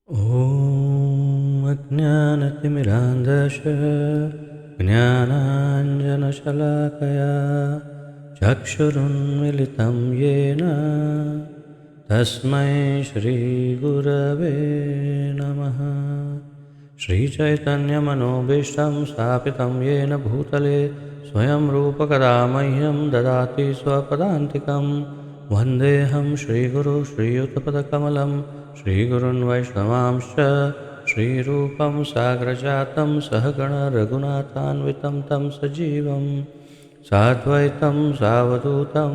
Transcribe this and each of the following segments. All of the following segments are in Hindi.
ॐ अज्ञानतिमिरान्धस्य ज्ञानाञ्जनशलाकया चक्षुरुन्मिलितं येन तस्मै श्रीगुरवे नमः। श्रीचैतन्यमनोभीष्टं स्थापितं येन भूतले स्वयं रूपकदा मह्यं ददाति स्वपदान्तिकं। वन्देऽहं श्रीगुरु श्रीयुतपदकमलं श्रीगुरून् वैष्णवांश्च श्रीरूपं साग्रजातं सहगण रघुनाथान्वितं तं सजीवं साद्वैतं सावधूतं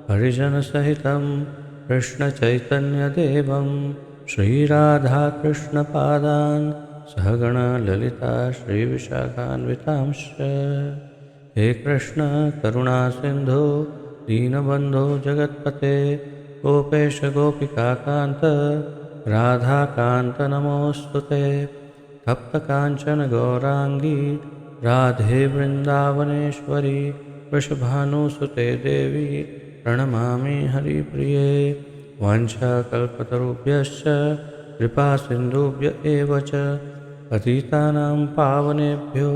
परिजनसहितं कृष्णचैतन्यदेवं श्रीराधाकृष्णपादान् सहगण ललिता श्रीविशाखान्वितांश्च। हे कृष्ण करुणा सिन्धो दीनबन्धो जगत्पते गोपेश गोपिकान्त राधाकान्त नमोऽस्तु ते। तप्तकाञ्चन गौराङ्गी राधे वृन्दावनेश्वरी वृषभानुसुते देवी प्रणमामि हरिप्रिये। वाञ्छाकल्पतरुभ्यश्च कृपासिन्धुभ्य एव च पतितानां पावनेभ्यो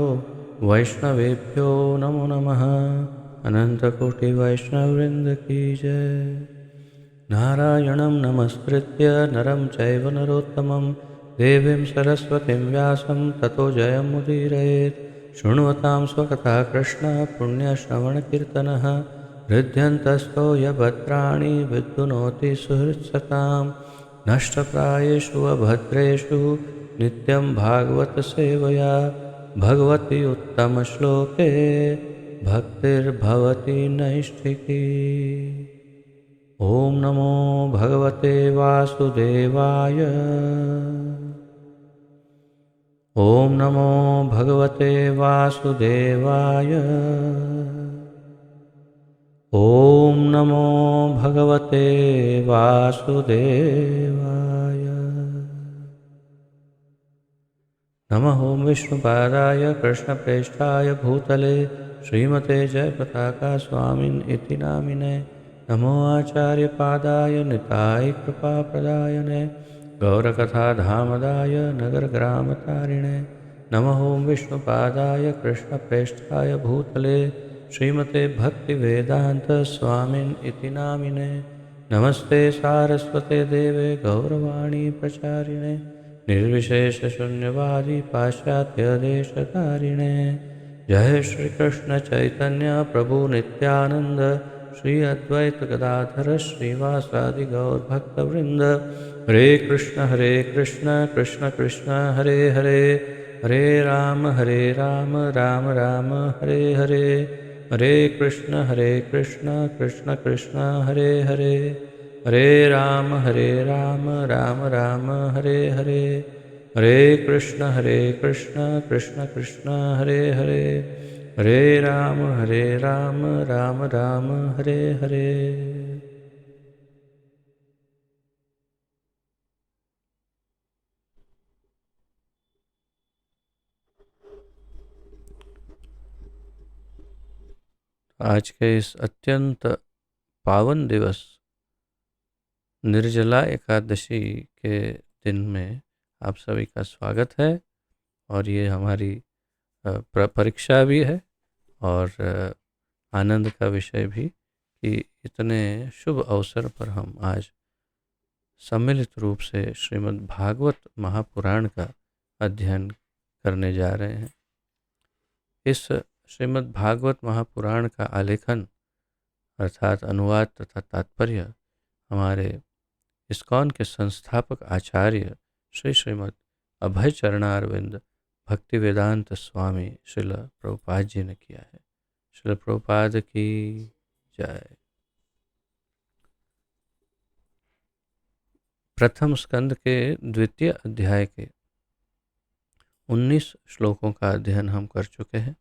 वैष्णवेभ्यो नमो नमः। अनन्तकोटिवैष्णववृन्द की जय। नारायणं नमस्कृत्य नरं चैव नरोत्तमं देवीं सरस्वतीं व्यासं ततो जयमुदीरयेत्। शृण्वतां स्वकथा कृष्ण पुण्यश्रवणकीर्तनः हृद्यन्तस्थो यभद्राणि विद्युनोति सुहृत्सतां। नष्टप्रायेषु अभद्रेषु नित्यं भागवतसेवया भगवति उत्तमश्लोके भक्तिर्भवति नैष्ठिकी। ॐ नमो भगवते वासुदेवाय। ॐ नमो भगवते वासुदेवाय। ॐ नमो भगवते वासुदेवाय। नमः ॐ विष्णुपादाय कृष्णप्रेष्ठाय भूतले श्रीमते जयपताका स्वामिन् इति नामिने। नमो आचार्यपादाय निताय कृपाप्रदायने गौरकथाधामदाय नगरग्रामतारिणे। नमः ॐ विष्णुपादाय कृष्णप्रेष्ठाय भूतले श्रीमते भक्तिवेदान्तस्वामिन् इति नामिने। नमस्ते सारस्वते देवे गौरवाणी प्रचारिणे निर्विशेषशून्यवादी पाश्चात्यदेशकारिणे। जय श्री कृष्ण चैतन्य प्रभु नित्यानंद श्री अद्वैत गदाधर श्रीवासादि गौर भक्तवृंद। हरे कृष्ण कृष्ण कृष्ण हरे हरे हरे राम राम राम हरे हरे। हरे कृष्ण कृष्ण कृष्ण हरे हरे हरे राम राम राम हरे हरे। हरे कृष्ण कृष्ण कृष्ण हरे हरे हरे राम राम राम हरे हरे। आज के इस अत्यंत पावन दिवस निर्जला एकादशी के दिन में आप सभी का स्वागत है। और ये हमारी परीक्षा भी है और आनंद का विषय भी कि इतने शुभ अवसर पर हम आज सम्मिलित रूप से श्रीमद् भागवत महापुराण का अध्ययन करने जा रहे हैं। इस श्रीमद् भागवत महापुराण का आलेखन अर्थात अनुवाद तथा तात्पर्य हमारे इस्कॉन के संस्थापक आचार्य श्रीमद् अभय चरणारविंद भक्ति वेदांत स्वामी श्रील प्रभुपाद जी ने किया है। श्रील प्रभुपाद की जय। प्रथम स्कंद के द्वितीय अध्याय के 19 श्लोकों का अध्ययन हम कर चुके हैं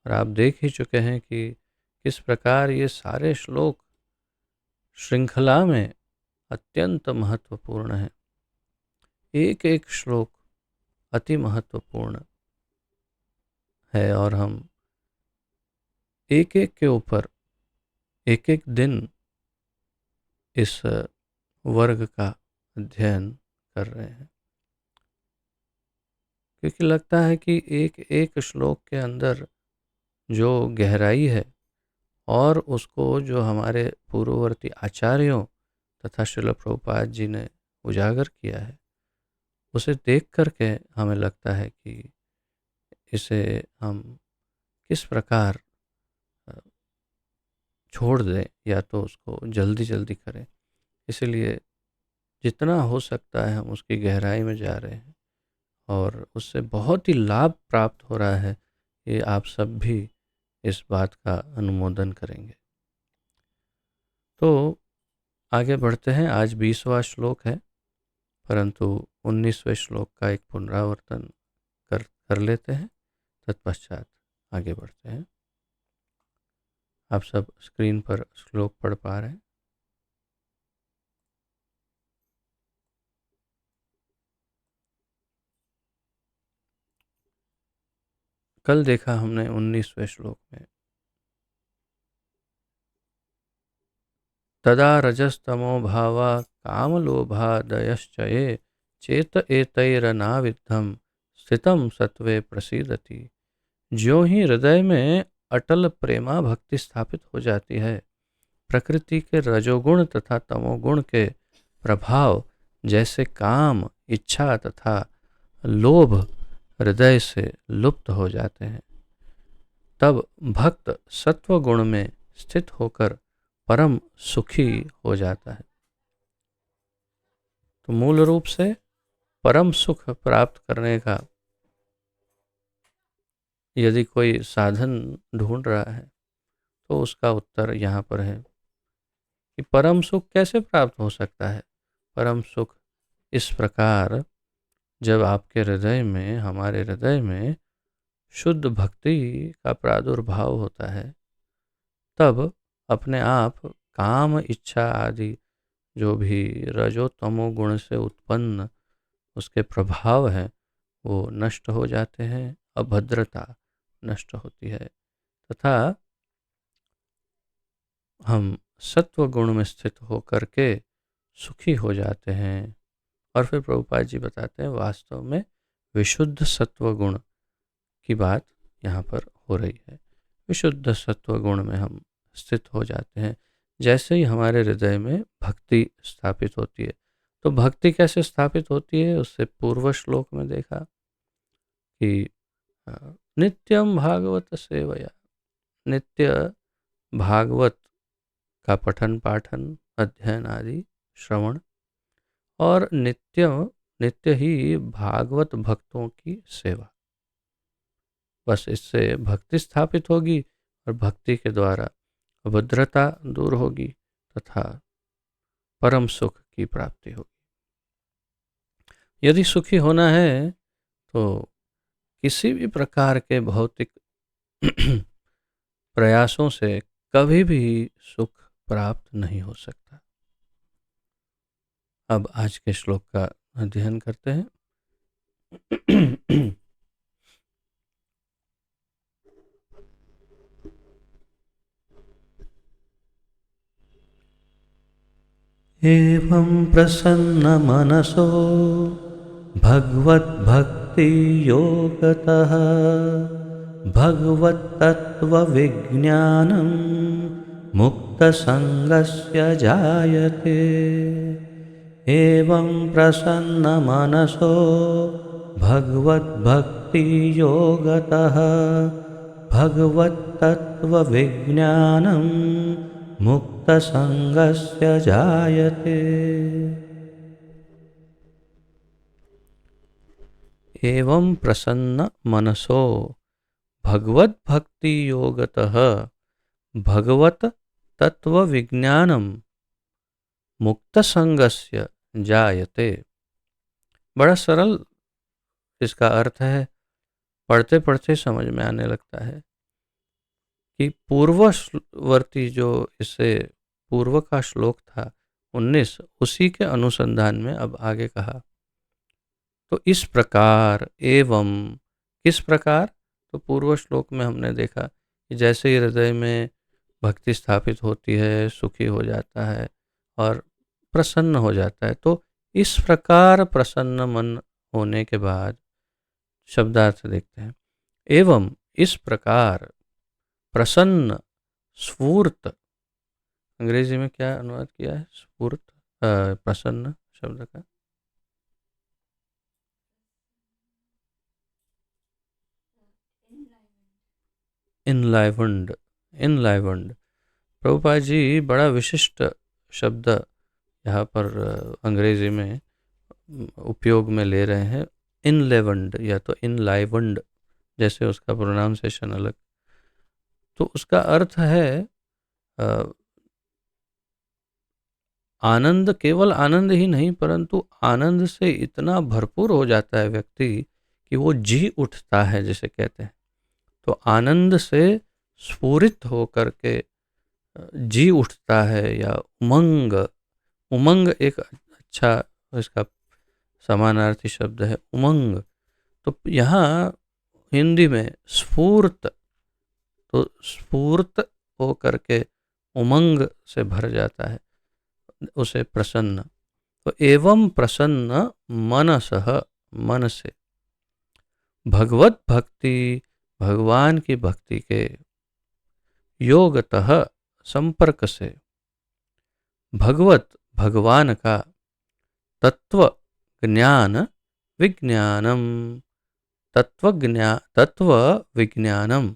और आप देख ही चुके हैं कि किस प्रकार ये सारे श्लोक श्रृंखला में अत्यंत महत्वपूर्ण है। एक एक श्लोक अति महत्वपूर्ण है और हम एक एक के ऊपर एक एक दिन इस वर्ग का अध्ययन कर रहे हैं। क्योंकि लगता है कि एक एक श्लोक के अंदर जो गहराई है और उसको जो हमारे पूर्ववर्ती आचार्यों तथा श्रील प्रभुपाद जी ने उजागर किया है, उसे देख करके हमें लगता है कि इसे हम किस प्रकार अ, छोड़ दें या तो उसको जल्दी जल्दी करें। इसलिए जितना हो सकता है हम उसकी गहराई में जा रहे हैं और उससे बहुत ही लाभ प्राप्त हो रहा है। ये आप सब भी इस बात का अनुमोदन करेंगे। तो आगे बढ़ते हैं। आज 20वां श्लोक है, परंतु 19वें श्लोक का एक पुनरावर्तन कर लेते हैं, तत्पश्चात आगे बढ़ते हैं। आप सब स्क्रीन पर श्लोक पढ़ पा रहे हैं। कल देखा हमने 19वें श्लोक में, तदा रजस्तमो भावा कामलोभादयश्च ये चेत एतैरनाविद्धम स्थितम सत्वे प्रसीदति। ज्यों ही हृदय में अटल प्रेमा भक्ति स्थापित हो जाती है, प्रकृति के रजोगुण तथा तमोगुण के प्रभाव जैसे काम, इच्छा तथा लोभ हृदय से लुप्त हो जाते हैं, तब भक्त सत्व गुण में स्थित होकर परम सुखी हो जाता है। तो मूल रूप से परम सुख प्राप्त करने का यदि कोई साधन ढूंढ रहा है, तो उसका उत्तर यहाँ पर है कि परम सुख कैसे प्राप्त हो सकता है। परम सुख इस प्रकार, जब आपके हृदय में, हमारे हृदय में शुद्ध भक्ति का प्रादुर्भाव होता है, तब अपने आप काम, इच्छा आदि जो भी रजो तमो गुण से उत्पन्न उसके प्रभाव हैं, वो नष्ट हो जाते हैं, अभद्रता नष्ट होती है तथा हम सत्व गुण में स्थित होकर के सुखी हो जाते हैं। और फिर प्रभुपाद जी बताते हैं वास्तव में विशुद्ध सत्व गुण की बात यहाँ पर हो रही है। विशुद्ध सत्व गुण में हम स्थित हो जाते हैं जैसे ही हमारे हृदय में भक्ति स्थापित होती है। तो भक्ति कैसे स्थापित होती है, उससे पूर्व श्लोक में देखा कि नित्यम भागवत सेवया, नित्य भागवत का पठन पाठन अध्ययन आदि श्रवण, और नित्य ही भागवत भक्तों की सेवा। बस इससे भक्ति स्थापित होगी और भक्ति के द्वारा अभद्रता दूर होगी तथा परम सुख की प्राप्ति होगी। यदि सुखी होना है तो किसी भी प्रकार के भौतिक प्रयासों से कभी भी सुख प्राप्त नहीं हो सकता। अब आज के श्लोक का अध्ययन करते हैं। एवं प्रसन्न मनसो भगवद्भक्ति योगतः भगवत्तत्त्वविज्ञानं मुक्तसंगस्य जायते। एवं प्रसन्न मनसो भगवद्भक्ति योगतः भगवत्तत्त्वविज्ञानं मुक्तसंगस्य जायते। एवं प्रसन्न मनसो भगवत भक्ति योगतः भगवत तत्व विज्ञानम मुक्त संगस्य जायते। बड़ा सरल इसका अर्थ है, पढ़ते पढ़ते समझ में आने लगता है कि पूर्ववर्ती जो इससे पूर्व का श्लोक था 19, उसी के अनुसंधान में अब आगे कहा। तो इस प्रकार, एवं किस प्रकार, तो पूर्व श्लोक में हमने देखा कि जैसे ही हृदय में भक्ति स्थापित होती है, सुखी हो जाता है और प्रसन्न हो जाता है। तो इस प्रकार प्रसन्न मन होने के बाद शब्दार्थ देखते हैं। एवं इस प्रकार प्रसन्न स्फूर्त, अंग्रेजी में क्या अनुवाद किया है स्फूर्त प्रसन्न शब्द का? इनलाइवंड, इनलाइवंड। प्रभुपाद जी बड़ा विशिष्ट शब्द यहाँ पर अंग्रेजी में उपयोग में ले रहे हैं, इनलेवंड या तो इनलाइवंड, जैसे उसका प्रोनाउंसिएशन अलग। तो उसका अर्थ है आनंद, केवल आनंद ही नहीं परंतु आनंद से इतना भरपूर हो जाता है व्यक्ति कि वो जी उठता है जिसे कहते हैं। तो आनंद से स्फुरित होकर के जी उठता है, या उमंग, उमंग एक अच्छा इसका समानार्थी शब्द है उमंग। तो यहाँ हिंदी में स्फूर्त, तो स्फूर्त होकर के उमंग से भर जाता है उसे प्रसन्न। तो एवं प्रसन्न मनसः, मन से भगवत भक्ति, भगवान की भक्ति के योगतः संपर्क से भगवत, भगवान का तत्व ज्ञान विज्ञानम, तत्व विज्ञानम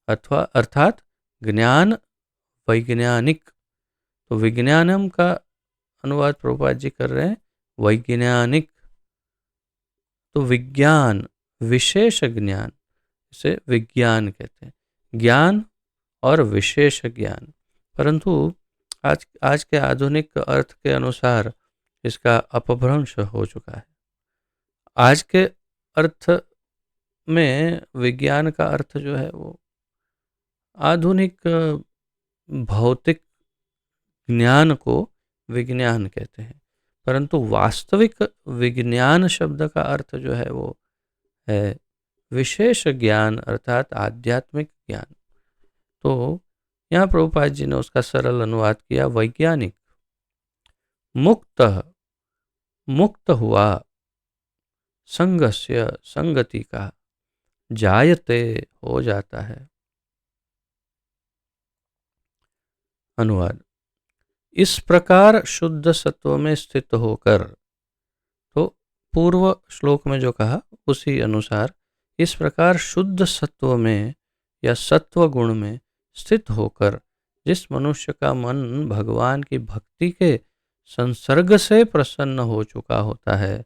अथवा अर्थात ज्ञान वैज्ञानिक। तो विज्ञानम का अनुवाद प्रभुपाद जी कर रहे हैं वैज्ञानिक। तो विज्ञान, विशेष ज्ञान, इसे विज्ञान कहते हैं, ज्ञान और विशेष ज्ञान। परंतु आज के आधुनिक अर्थ के अनुसार इसका अपभ्रंश हो चुका है। आज के अर्थ में विज्ञान का अर्थ जो है वो आधुनिक भौतिक ज्ञान को विज्ञान कहते हैं, परंतु वास्तविक विज्ञान शब्द का अर्थ जो है वो है विशेष ज्ञान अर्थात आध्यात्मिक ज्ञान। तो यहाँ प्रभुपाद जी ने उसका सरल अनुवाद किया वैज्ञानिक। मुक्त, मुक्त हुआ, संगस्य, संगति का, जायते हो जाता है। अनुवाद, इस प्रकार शुद्ध सत्व में स्थित होकर, तो पूर्व श्लोक में जो कहा उसी अनुसार इस प्रकार शुद्ध सत्व में या सत्व गुण में स्थित होकर जिस मनुष्य का मन भगवान की भक्ति के संसर्ग से प्रसन्न हो चुका होता है,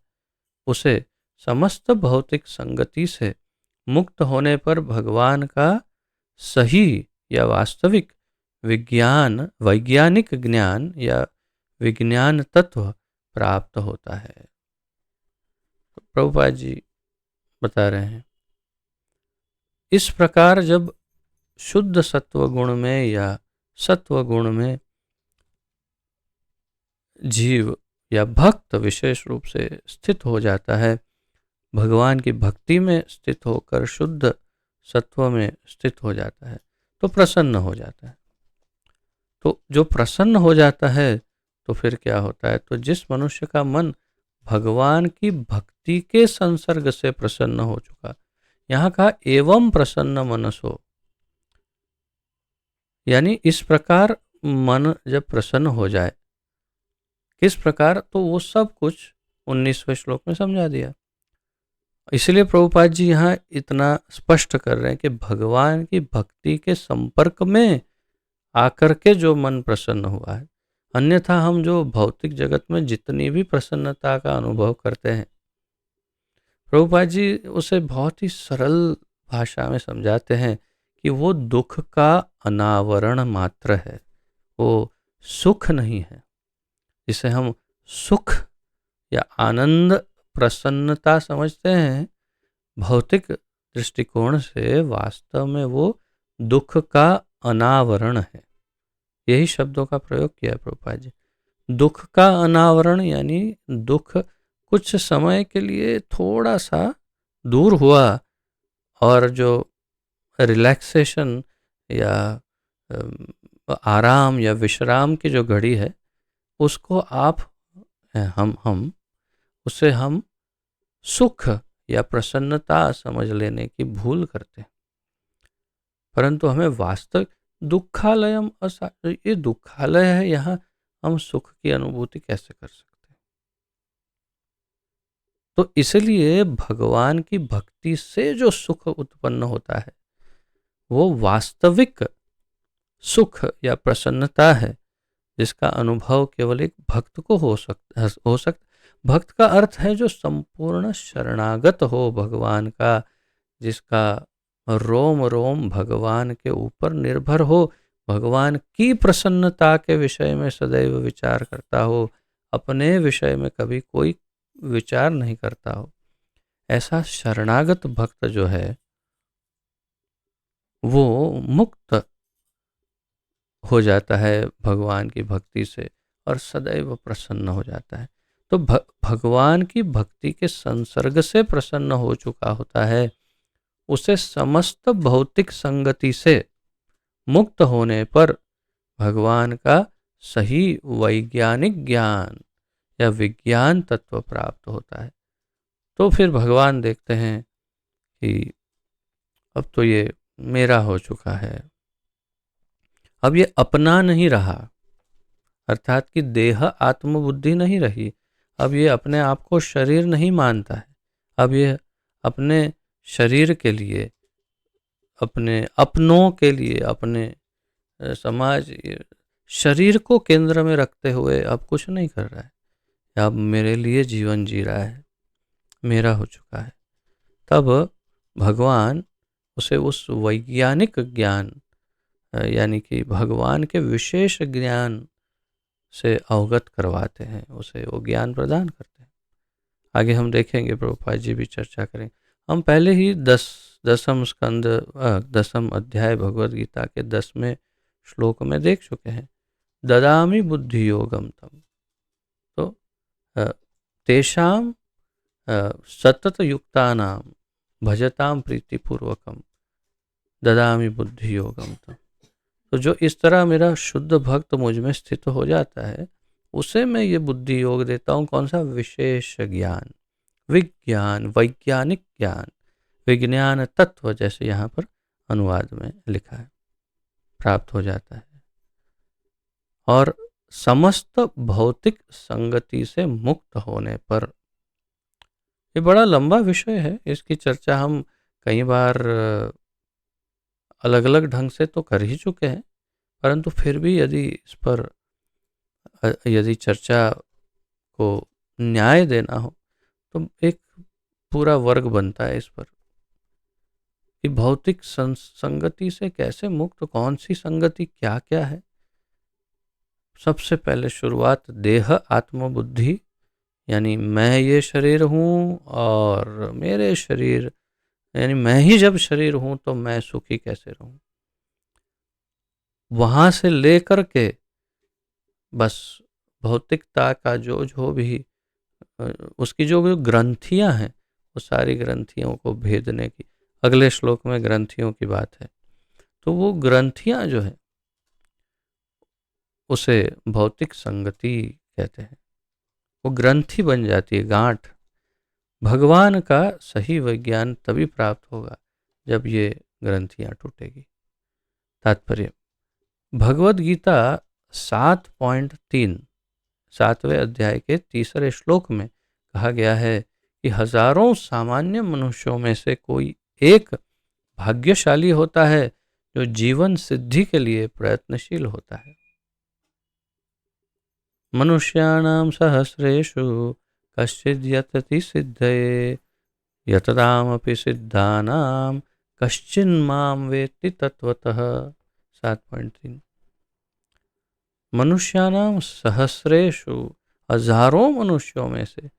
उसे समस्त भौतिक संगति से मुक्त होने पर भगवान का सही या वास्तविक विज्ञान, वैज्ञानिक ज्ञान या विज्ञान तत्व प्राप्त होता है। तो प्रभुपाद जी बता रहे हैं इस प्रकार जब शुद्ध सत्व गुण में या सत्व गुण में जीव या भक्त विशेष रूप से स्थित हो जाता है, भगवान की भक्ति में स्थित होकर शुद्ध सत्व में स्थित हो जाता है, तो प्रसन्न हो जाता है। तो जो प्रसन्न हो जाता है तो फिर क्या होता है, तो जिस मनुष्य का मन भगवान की भक्ति के संसर्ग से प्रसन्न हो चुका, यहाँ कहा एवं प्रसन्न मनसो, यानी इस प्रकार मन जब प्रसन्न हो जाए, किस प्रकार, तो वो सब कुछ 19वें श्लोक में समझा दिया। इसलिए प्रभुपाद जी यहाँ इतना स्पष्ट कर रहे हैं कि भगवान की भक्ति के संपर्क में आकर के जो मन प्रसन्न हुआ है, अन्यथा हम जो भौतिक जगत में जितनी भी प्रसन्नता का अनुभव करते हैं, प्रभुपाद जी उसे बहुत ही सरल भाषा में समझाते हैं कि वो दुख का अनावरण मात्र है, वो सुख नहीं है। जिसे हम सुख या आनंद, प्रसन्नता समझते हैं, भौतिक दृष्टिकोण से वास्तव में वो दुख का अनावरण है। यही शब्दों का प्रयोग किया है प्रभुपाद जी। दुख का अनावरण यानी दुख कुछ समय के लिए थोड़ा सा दूर हुआ और जो रिलैक्सेशन या आराम या विश्राम की जो घड़ी है, उसको आप हम उसे हम सुख या प्रसन्नता समझ लेने की भूल करते हैं। परंतु हमें वास्तविक दुखालयम ये दुखालय है, यहाँ हम सुख की अनुभूति कैसे कर सकते हैं? तो इसलिए भगवान की भक्ति से जो सुख उत्पन्न होता है वो वास्तविक सुख या प्रसन्नता है, जिसका अनुभव केवल एक भक्त को हो सकता। भक्त का अर्थ है जो संपूर्ण शरणागत हो भगवान का, जिसका रोम रोम भगवान के ऊपर निर्भर हो, भगवान की प्रसन्नता के विषय में सदैव विचार करता हो, अपने विषय में कभी कोई विचार नहीं करता हो। ऐसा शरणागत भक्त जो है वो मुक्त हो जाता है भगवान की भक्ति से और सदैव प्रसन्न हो जाता है। तो भगवान की भक्ति के संसर्ग से प्रसन्न हो चुका होता है, उसे समस्त भौतिक संगति से मुक्त होने पर भगवान का सही वैज्ञानिक ज्ञान या विज्ञान तत्व प्राप्त होता है। तो फिर भगवान देखते हैं कि अब तो ये मेरा हो चुका है, अब ये अपना नहीं रहा, अर्थात कि देह आत्मबुद्धि नहीं रही। अब ये अपने आप को शरीर नहीं मानता है, अब ये अपने शरीर के लिए, अपने अपनों के लिए, अपने समाज, शरीर को केंद्र में रखते हुए अब कुछ नहीं कर रहा है। अब मेरे लिए जीवन जी रहा है, मेरा हो चुका है। तब भगवान उसे उस वैज्ञानिक ज्ञान यानी कि भगवान के विशेष ज्ञान से अवगत करवाते हैं, उसे वो ज्ञान प्रदान करते हैं। आगे हम देखेंगे, प्रभुपाद जी भी चर्चा करें। हम पहले ही दसम अध्याय भगवद गीता के 10वें श्लोक में देख चुके हैं, ददामि बुद्धि योगम तम। तो तेषाम सतत युक्तानाम भजताम प्रीतिपूर्वकम ददामि बुद्धि योगम तम। तो जो इस तरह मेरा शुद्ध भक्त मुझ में स्थित हो जाता है, उसे मैं ये बुद्धि योग देता हूँ। कौन सा? विशेष ज्ञान, विज्ञान, वैज्ञानिक ज्ञान, विज्ञान तत्व, जैसे यहाँ पर अनुवाद में लिखा है, प्राप्त हो जाता है। और समस्त भौतिक संगति से मुक्त होने पर, ये बड़ा लंबा विषय है, इसकी चर्चा हम कई बार अलग अलग ढंग से तो कर ही चुके हैं, परंतु फिर भी यदि चर्चा को न्याय देना हो तो एक पूरा वर्ग बनता है इस पर कि भौतिक संगति से कैसे मुक्त, कौन सी संगति क्या क्या है। सबसे पहले शुरुआत देह आत्मबुद्धि, यानी मैं ये शरीर हूँ और मेरे शरीर, यानी मैं ही जब शरीर हूँ तो मैं सुखी कैसे रहूँ। वहाँ से लेकर के बस भौतिकता का जो भी उसकी जो ग्रंथियाँ हैं, वो सारी ग्रंथियों को भेदने की, अगले श्लोक में ग्रंथियों की बात है। तो वो ग्रंथियाँ जो है उसे भौतिक संगति कहते हैं। वो ग्रंथि बन जाती है, गांठ। भगवान का सही विज्ञान तभी प्राप्त होगा जब ये ग्रंथियाँ टूटेगी। तात्पर्य, भगवद गीता 7.3 7वें अध्याय के 3रे श्लोक में कहा गया है कि हजारों सामान्य मनुष्यों में से कोई एक भाग्यशाली होता है जो जीवन सिद्धि के लिए प्रयत्नशील होता है। मनुष्याणां सहस्रेषु कश्चिद् यतति सिद्धये यततामपि सिद्धानां कश्चिन्मां वेत्ति तत्वतः। 7.3, मनुष्यानां सहस्रेषु, हजारों मनुष्यों में से,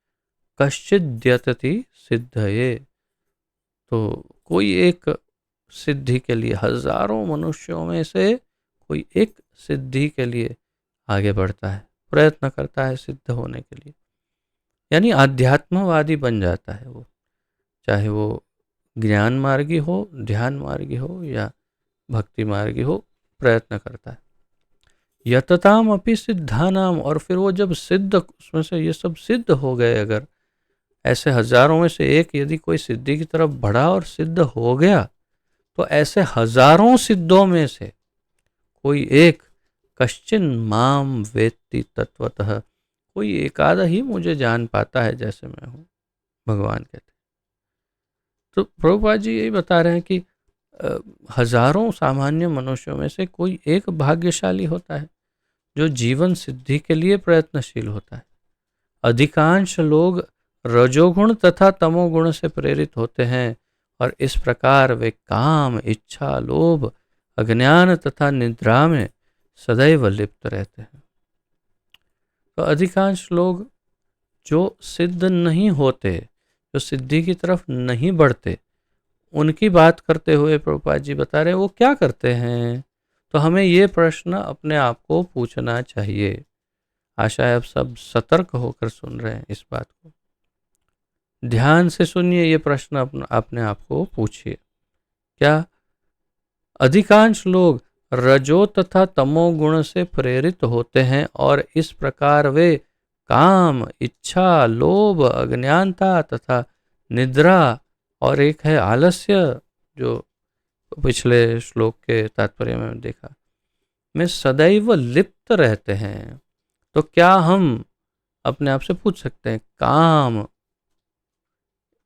कश्चिद् यतति सिद्धये, तो कोई एक सिद्धि के लिए, हजारों मनुष्यों में से कोई एक सिद्धि के लिए आगे बढ़ता है, प्रयत्न करता है सिद्ध होने के लिए, यानी आध्यात्मवादी बन जाता है वो, चाहे वो ज्ञान मार्गी हो, ध्यान मार्गी हो या भक्ति मार्गी हो, प्रयत्न करता है। यतताम अपि सिद्धानाम, और फिर वो जब सिद्ध, उसमें से ये सब सिद्ध हो गए अगर, ऐसे हजारों में से एक यदि कोई सिद्धि की तरफ बढ़ा और सिद्ध हो गया, तो ऐसे हजारों सिद्धों में से कोई एक कश्चिन माम वेत्ति तत्वतः, कोई एकाधा ही मुझे जान पाता है जैसे मैं हूँ, भगवान कहते। तो प्रभुपाद जी यही बता रहे हैं कि हजारों सामान्य मनुष्यों में से कोई एक भाग्यशाली होता है जो जीवन सिद्धि के लिए प्रयत्नशील होता है। अधिकांश लोग रजोगुण तथा तमोगुण से प्रेरित होते हैं और इस प्रकार वे काम, इच्छा, लोभ, अज्ञान तथा निद्रा में सदैव लिप्त रहते हैं। तो अधिकांश लोग जो सिद्ध नहीं होते, जो सिद्धि की तरफ नहीं बढ़ते, उनकी बात करते हुए प्रभुपाद जी बता रहे हैं वो क्या करते हैं। तो हमें ये प्रश्न अपने आप को पूछना चाहिए। आशा है आप सब सतर्क होकर सुन रहे हैं इस बात को। ध्यान से सुनिए, ये प्रश्न अपने आप को पूछिए। क्या अधिकांश लोग रजो तथा तमोगुण से प्रेरित होते हैं और इस प्रकार वे काम, इच्छा, लोभ, अज्ञानता तथा निद्रा और एक है आलस्य, जो पिछले श्लोक के तात्पर्य में देखा, में सदैव लिप्त रहते हैं। तो क्या हम अपने आप से पूछ सकते हैं, काम,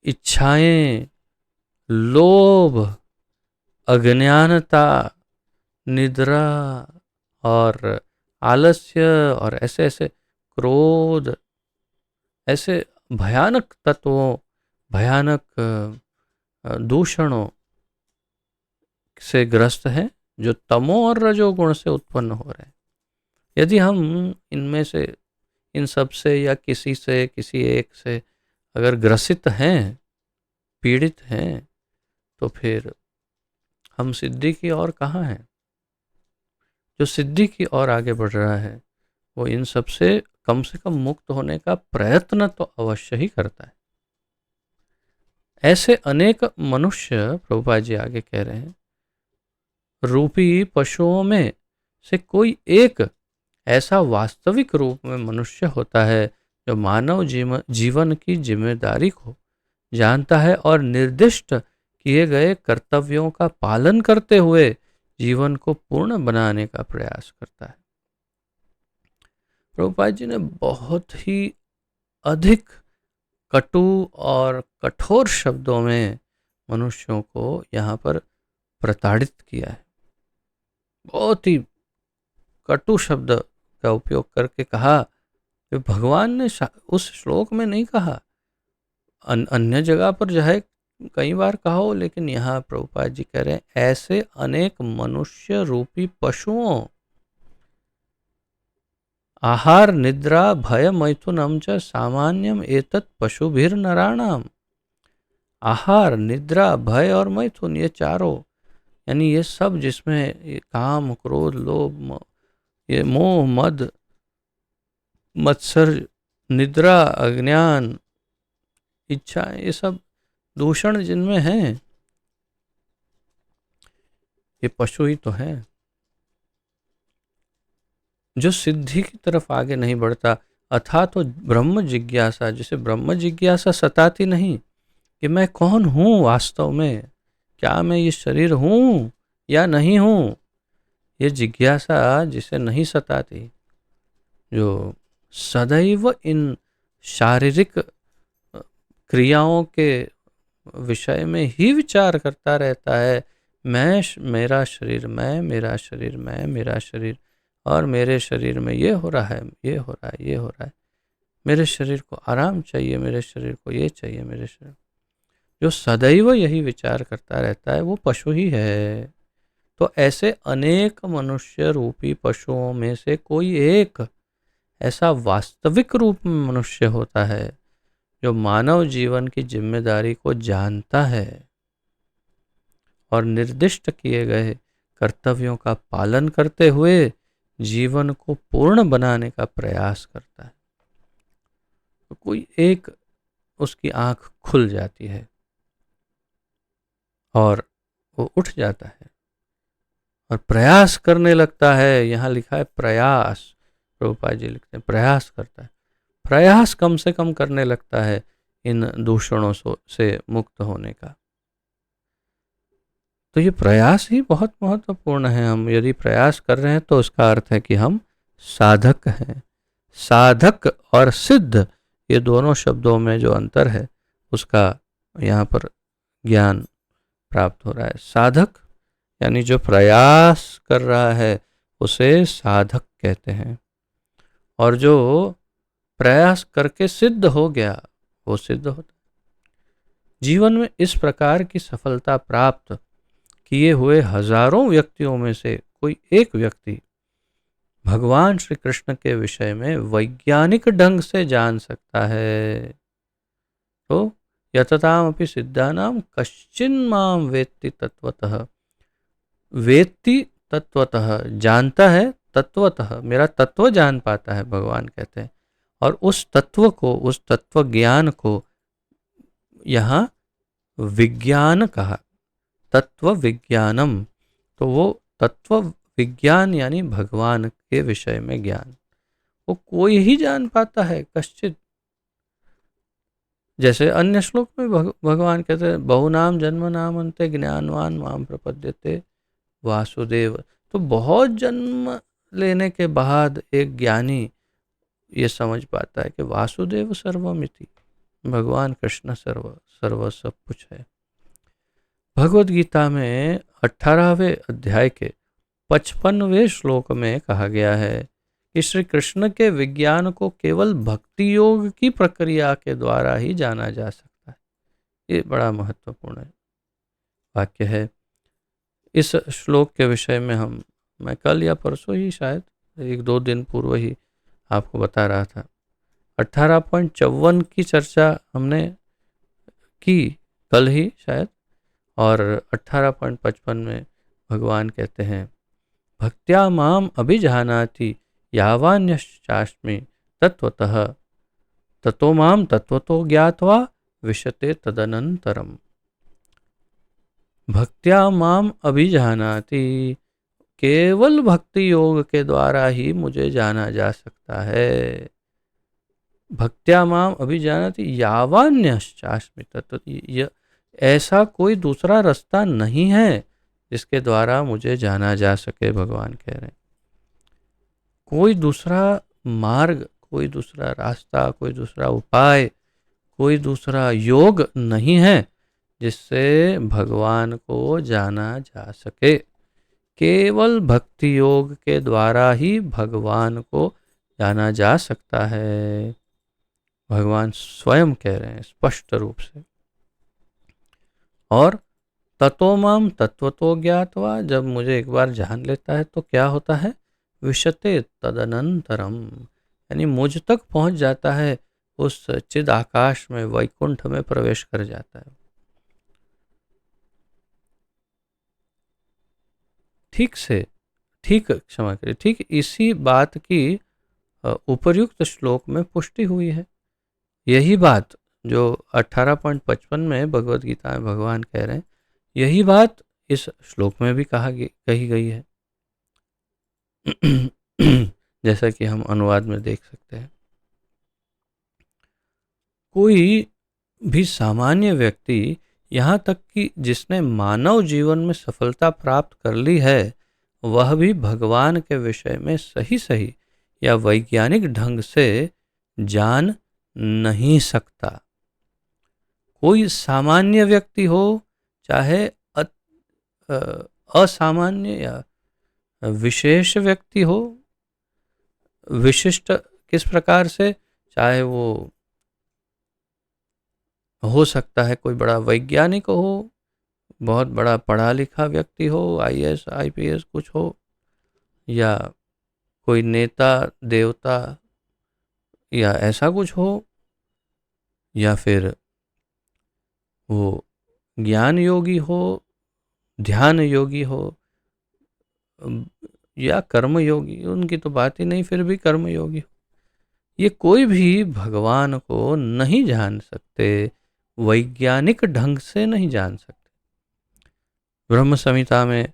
इच्छाएं, लोभ, अज्ञानता, निद्रा और आलस्य और ऐसे ऐसे क्रोध, ऐसे भयानक तत्वों, भयानक दूषणों से ग्रस्त हैं जो तमो और रजोगुण से उत्पन्न हो रहे हैं। यदि हम इनमें से, इन सब से या किसी से, किसी एक से अगर ग्रसित हैं, पीड़ित हैं, तो फिर हम सिद्धि की ओर कहाँ हैं। जो सिद्धि की ओर आगे बढ़ रहा है वो इन सब से कम मुक्त होने का प्रयत्न तो अवश्य ही करता है। ऐसे अनेक मनुष्य, प्रभुपाद जी आगे कह रहे हैं, रूपी पशुओं में से कोई एक ऐसा वास्तविक रूप में मनुष्य होता है जो मानव जीवन की जिम्मेदारी को जानता है और निर्दिष्ट किए गए कर्तव्यों का पालन करते हुए जीवन को पूर्ण बनाने का प्रयास करता है। प्रभुपाद जी ने बहुत ही अधिक कटु और कठोर शब्दों में मनुष्यों को यहाँ पर प्रताड़ित किया है। बहुत ही कटु शब्द का उपयोग करके कहा कि भगवान ने उस श्लोक में नहीं कहा, अन्य जगह पर जो है कई बार कहा हो, लेकिन यहाँ प्रभुपाद जी कह रहे हैं ऐसे अनेक मनुष्य रूपी पशुओं, आहार, निद्रा, भय, मैथुनम च सामान्यम एतत् पशुभिर नराणाम। आहार, निद्रा, भय और मैथुन, ये चारों, यानी ये सब जिसमें ये काम, क्रोध, लोभ, ये मोह, मद, मत्सर, निद्रा, अज्ञान, इच्छा, ये सब दूषण जिनमें हैं, ये पशु ही तो हैं। जो सिद्धि की तरफ आगे नहीं बढ़ता, अथा तो ब्रह्म जिज्ञासा, जिसे ब्रह्म जिज्ञासा सताती नहीं कि मैं कौन हूँ वास्तव में, क्या मैं ये शरीर हूँ या नहीं हूँ, ये जिज्ञासा जिसे नहीं सताती, जो सदैव इन शारीरिक क्रियाओं के विषय में ही विचार करता रहता है, मैं, मेरा शरीर, मैं, मेरा शरीर, मैं, मेरा शरीर, और मेरे शरीर में ये हो रहा है, ये हो रहा है, ये हो रहा है, मेरे शरीर को आराम चाहिए, मेरे शरीर को ये चाहिए, मेरे शरीर, जो सदैव यही विचार करता रहता है वो पशु ही है। तो ऐसे अनेक मनुष्य रूपी पशुओं में से कोई एक ऐसा वास्तविक रूप में मनुष्य होता है जो मानव जीवन की जिम्मेदारी को जानता है और निर्दिष्ट किए गए कर्तव्यों का पालन करते हुए जीवन को पूर्ण बनाने का प्रयास करता है। तो कोई एक उसकी आंख खुल जाती है और वो उठ जाता है और प्रयास करने लगता है। यहाँ लिखा है प्रयास, प्रभुपाद जी लिखते हैं प्रयास करता है, प्रयास कम से कम करने लगता है इन दूषणों से मुक्त होने का। तो ये प्रयास ही बहुत महत्वपूर्ण है। हम यदि प्रयास कर रहे हैं तो उसका अर्थ है कि हम साधक हैं। साधक और सिद्ध, ये दोनों शब्दों में जो अंतर है उसका यहाँ पर ज्ञान प्राप्त हो रहा है। साधक यानी जो प्रयास कर रहा है उसे साधक कहते हैं, और जो प्रयास करके सिद्ध हो गया वो सिद्ध होता है। जीवन में इस प्रकार की सफलता प्राप्त किए हुए हजारों व्यक्तियों में से कोई एक व्यक्ति भगवान श्री कृष्ण के विषय में वैज्ञानिक ढंग से जान सकता है। तो यततामपि सिद्धानाम कश्चिन माम वेत्ति तत्वतः। वेत्ति तत्वतः, जानता है तत्वतः, मेरा तत्व जान पाता है, भगवान कहते हैं। और उस तत्व को, उस तत्व ज्ञान को यहाँ विज्ञान कहा, तत्व विज्ञानम। तो वो तत्व विज्ञान यानी भगवान के विषय में ज्ञान, वो कोई ही जान पाता है, कश्चित। जैसे अन्य श्लोक में भगवान कहते हैं बहुनाम जन्म नाम अंते ज्ञानवान माम प्रपद्यते वासुदेव। तो बहुत जन्म लेने के बाद एक ज्ञानी ये समझ पाता है कि वासुदेव सर्वमिति, भगवान कृष्ण सर्व सब कुछ है। भगवद गीता में 18वें अध्याय के 55वें श्लोक में कहा गया है कि श्री कृष्ण के विज्ञान को केवल भक्ति योग की प्रक्रिया के द्वारा ही जाना जा सकता है। ये बड़ा महत्वपूर्ण वाक्य है। इस श्लोक के विषय में मैं कल या परसों ही, शायद 1-2 दिन पूर्व ही आपको बता रहा था। 18.54 की चर्चा हमने की कल ही शायद, और 18.55 में भगवान कहते हैं भक्त्या माम अभिजानाति यावान्यश्चास्मि तत्वतः ततो माम तत्वतो ज्ञात्वा विशते तदनंतरम। भक्त्या माम अभिजानाति, केवल भक्ति योग के द्वारा ही मुझे जाना जा सकता है। भक्त्या माम अभिजानाति यावान्यश्चास्मि तत्व, ऐसा कोई दूसरा रास्ता नहीं है जिसके द्वारा मुझे जाना जा सके, भगवान कह रहे हैं। कोई दूसरा मार्ग, कोई दूसरा रास्ता, कोई दूसरा उपाय, कोई दूसरा योग नहीं है जिससे भगवान को जाना जा सके। केवल भक्ति योग के द्वारा ही भगवान को जाना जा सकता है, भगवान स्वयं कह रहे हैं स्पष्ट रूप से। और ततो माम तत्वतो ज्ञात्वा, जब मुझे एक बार जान लेता है तो क्या होता है, विशते तदनंतरम, यानी मुझ तक पहुंच जाता है, उस चिद आकाश में, वैकुंठ में प्रवेश कर जाता है। क्षमा करिए, ठीक इसी बात की उपर्युक्त श्लोक में पुष्टि हुई है। यही बात जो 18.55 में भगवद गीता में भगवान कह रहे हैं, यही बात इस श्लोक में भी कही गई है। जैसा कि हम अनुवाद में देख सकते हैं। कोई भी सामान्य व्यक्ति, यहाँ तक कि जिसने मानव जीवन में सफलता प्राप्त कर ली है, वह भी भगवान के विषय में सही या वैज्ञानिक ढंग से जान नहीं सकता। कोई सामान्य व्यक्ति हो, चाहे असामान्य या विशेष व्यक्ति हो, विशिष्ट किस प्रकार से, चाहे वो हो सकता है कोई बड़ा वैज्ञानिक हो, बहुत बड़ा पढ़ा लिखा व्यक्ति हो, IAS IPS कुछ हो, या कोई नेता देवता या ऐसा कुछ हो, या फिर वो ज्ञान योगी हो, ध्यान योगी हो, या कर्म योगी, उनकी तो बात ही नहीं, फिर भी कर्म योगी हो, ये कोई भी भगवान को नहीं जान सकते, वैज्ञानिक ढंग से नहीं जान सकते। ब्रह्म संहिता में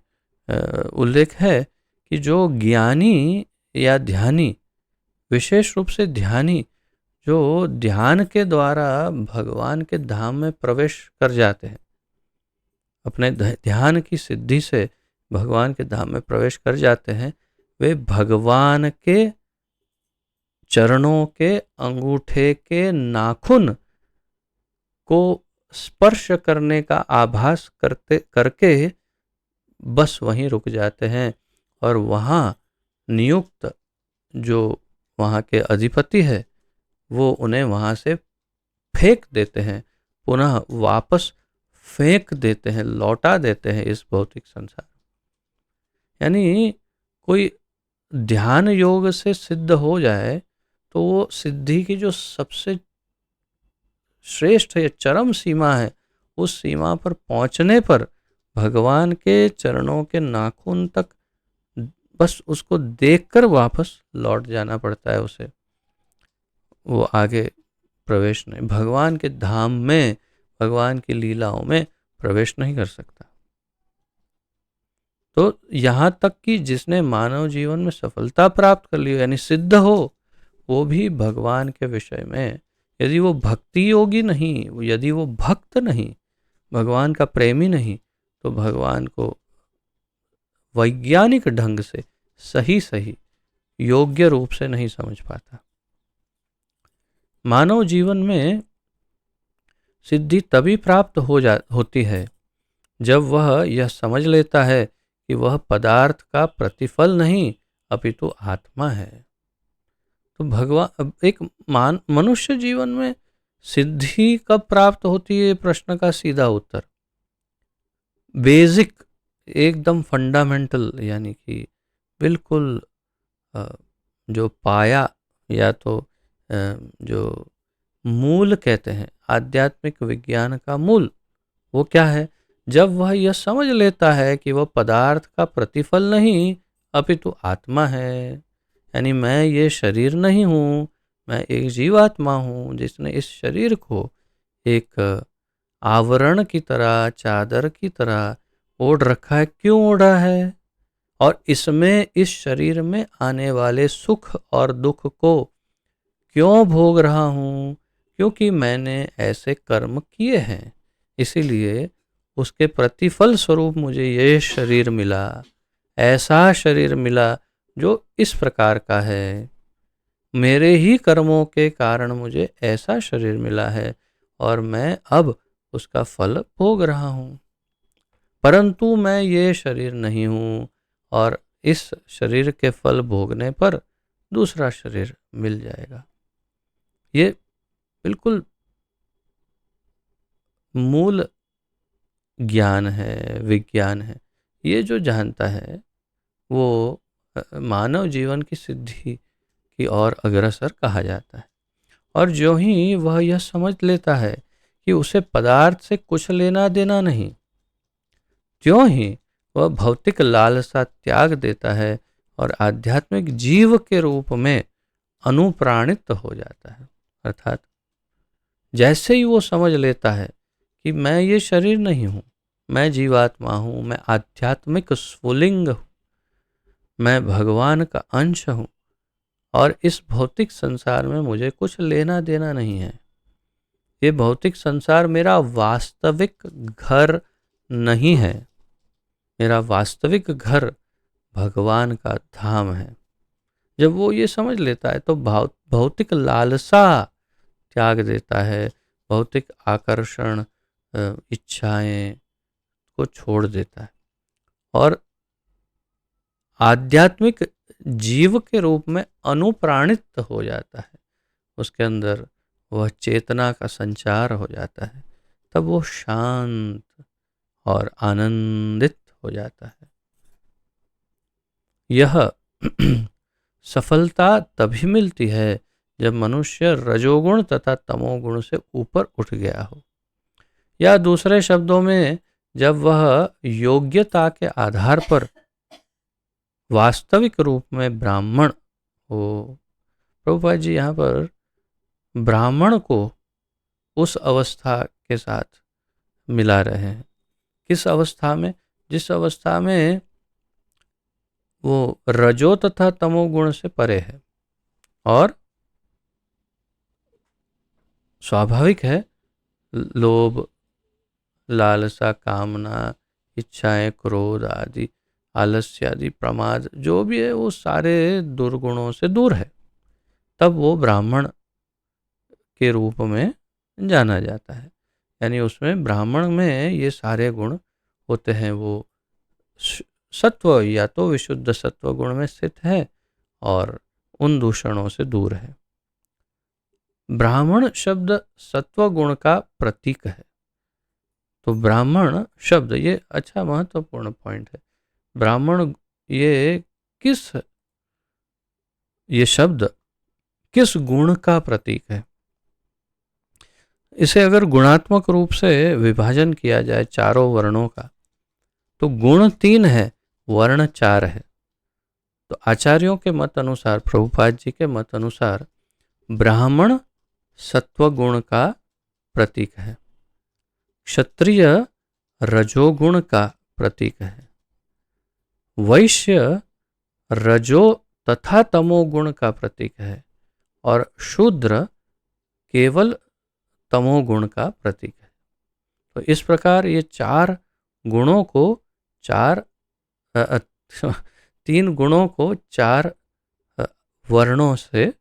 उल्लेख है कि जो ज्ञानी या ध्यानी, विशेष रूप से ध्यानी, जो ध्यान के द्वारा भगवान के धाम में प्रवेश कर जाते हैं, अपने ध्यान की सिद्धि से भगवान के धाम में प्रवेश कर जाते हैं, वे भगवान के चरणों के अंगूठे के नाखून को स्पर्श करने का आभास करके बस वहीं रुक जाते हैं, और वहाँ नियुक्त जो वहाँ के अधिपति है वो उन्हें वहाँ से फेंक देते हैं, पुनः वापस फेंक देते हैं, लौटा देते हैं इस भौतिक संसार। यानी कोई ध्यान योग से सिद्ध हो जाए तो वो सिद्धि की जो सबसे श्रेष्ठ या चरम सीमा है, उस सीमा पर पहुंचने पर भगवान के चरणों के नाखून तक बस उसको देखकर वापस लौट जाना पड़ता है उसे, वो आगे प्रवेश नहीं, भगवान के धाम में, भगवान की लीलाओं में प्रवेश नहीं कर सकता। तो यहाँ तक कि जिसने मानव जीवन में सफलता प्राप्त कर ली, यानी सिद्ध हो, वो भी भगवान के विषय में यदि वो भक्ति योगी नहीं, यदि वो भक्त नहीं, भगवान का प्रेमी नहीं, तो भगवान को वैज्ञानिक ढंग से सही योग्य रूप से नहीं समझ पाता। मानव जीवन में सिद्धि तभी प्राप्त होती है जब वह यह समझ लेता है कि वह पदार्थ का प्रतिफल नहीं अपितु आत्मा है। तो भगवान, एक मनुष्य जीवन में सिद्धि कब प्राप्त होती है, प्रश्न का सीधा उत्तर बेसिक, एकदम फंडामेंटल, यानी कि बिल्कुल जो पाया या तो जो मूल कहते हैं आध्यात्मिक विज्ञान का मूल, वो क्या है? जब वह यह समझ लेता है कि वह पदार्थ का प्रतिफल नहीं अपितु आत्मा है, यानी मैं ये शरीर नहीं हूँ, मैं एक जीवात्मा हूँ जिसने इस शरीर को एक आवरण की तरह, चादर की तरह ओढ़ रखा है। क्यों ओढ़ा है? और इसमें, इस शरीर में आने वाले सुख और दुख को क्यों भोग रहा हूँ? क्योंकि मैंने ऐसे कर्म किए हैं, इसीलिए उसके प्रतिफल स्वरूप मुझे ये शरीर मिला, ऐसा शरीर मिला जो इस प्रकार का है। मेरे ही कर्मों के कारण मुझे ऐसा शरीर मिला है और मैं अब उसका फल भोग रहा हूँ। परंतु मैं ये शरीर नहीं हूँ और इस शरीर के फल भोगने पर दूसरा शरीर मिल जाएगा। ये बिल्कुल मूल ज्ञान है, विज्ञान है। ये जो जानता है वो मानव जीवन की सिद्धि की ओर अग्रसर कहा जाता है। और जो ही वह यह समझ लेता है कि उसे पदार्थ से कुछ लेना देना नहीं, त्यों ही वह भौतिक लालसा त्याग देता है और आध्यात्मिक जीव के रूप में अनुप्राणित हो जाता है। अर्थात जैसे ही वो समझ लेता है कि मैं ये शरीर नहीं हूँ, मैं जीवात्मा हूँ, मैं आध्यात्मिक स्फुलिंग हूँ, मैं भगवान का अंश हूँ और इस भौतिक संसार में मुझे कुछ लेना देना नहीं है, ये भौतिक संसार मेरा वास्तविक घर नहीं है, मेरा वास्तविक घर भगवान का धाम है। जब वो ये समझ लेता है तो भौतिक लालसा त्याग देता है, भौतिक आकर्षण, इच्छाएं को छोड़ देता है और आध्यात्मिक जीव के रूप में अनुप्राणित हो जाता है। उसके अंदर वह चेतना का संचार हो जाता है, तब वो शांत और आनंदित हो जाता है। यह सफलता तभी मिलती है जब मनुष्य रजोगुण तथा तमोगुण से ऊपर उठ गया हो, या दूसरे शब्दों में जब वह योग्यता के आधार पर वास्तविक रूप में ब्राह्मण हो। प्रभुपाद जी यहाँ पर ब्राह्मण को उस अवस्था के साथ मिला रहे हैं। किस अवस्था में? जिस अवस्था में वो रजो तथा तमोगुण से परे है और स्वाभाविक है, लोभ, लालसा, कामना, इच्छाएं, क्रोध आदि, आलस्य आदि, प्रमाद, जो भी है वो सारे दुर्गुणों से दूर है, तब वो ब्राह्मण के रूप में जाना जाता है। यानी उसमें, ब्राह्मण में ये सारे गुण होते हैं। वो सत्व या तो विशुद्ध सत्व गुण में स्थित है और उन दूषणों से दूर है। ब्राह्मण शब्द सत्व गुण का प्रतीक है। तो ब्राह्मण शब्द, ये अच्छा महत्वपूर्ण पॉइंट है। ब्राह्मण ये शब्द किस गुण का प्रतीक है? इसे अगर गुणात्मक रूप से विभाजन किया जाए चारों वर्णों का, तो गुण 3 है, वर्ण 4 है। तो आचार्यों के मत अनुसार, प्रभुपाद जी के मत अनुसार, ब्राह्मण सत्व गुण का प्रतीक है, क्षत्रिय रजोगुण का प्रतीक है, वैश्य रजो तथा तमोगुण का प्रतीक है, और शूद्र केवल तमोगुण का प्रतीक है। तो इस प्रकार ये 4 गुणों को, 3 गुणों को 4 वर्णों से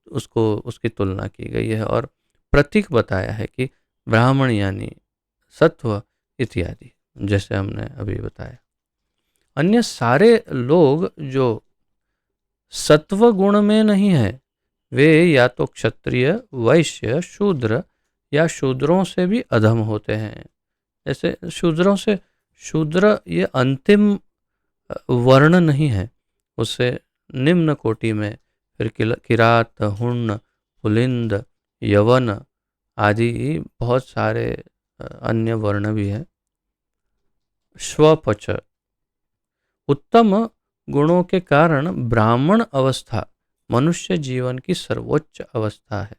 उसकी तुलना की गई है और प्रतीक बताया है कि ब्राह्मण यानी सत्व इत्यादि, जैसे हमने अभी बताया। अन्य सारे लोग जो सत्व गुण में नहीं है, वे या तो क्षत्रिय, वैश्य, शूद्र या शूद्रों से भी अधम होते हैं। जैसे शूद्र ये अंतिम वर्ण नहीं है, उससे निम्न कोटि में फिर किरात, हुण, पुलिंद, यवन आदि बहुत सारे अन्य वर्ण भी हैं। स्वपच, उत्तम गुणों के कारण ब्राह्मण अवस्था मनुष्य जीवन की सर्वोच्च अवस्था है।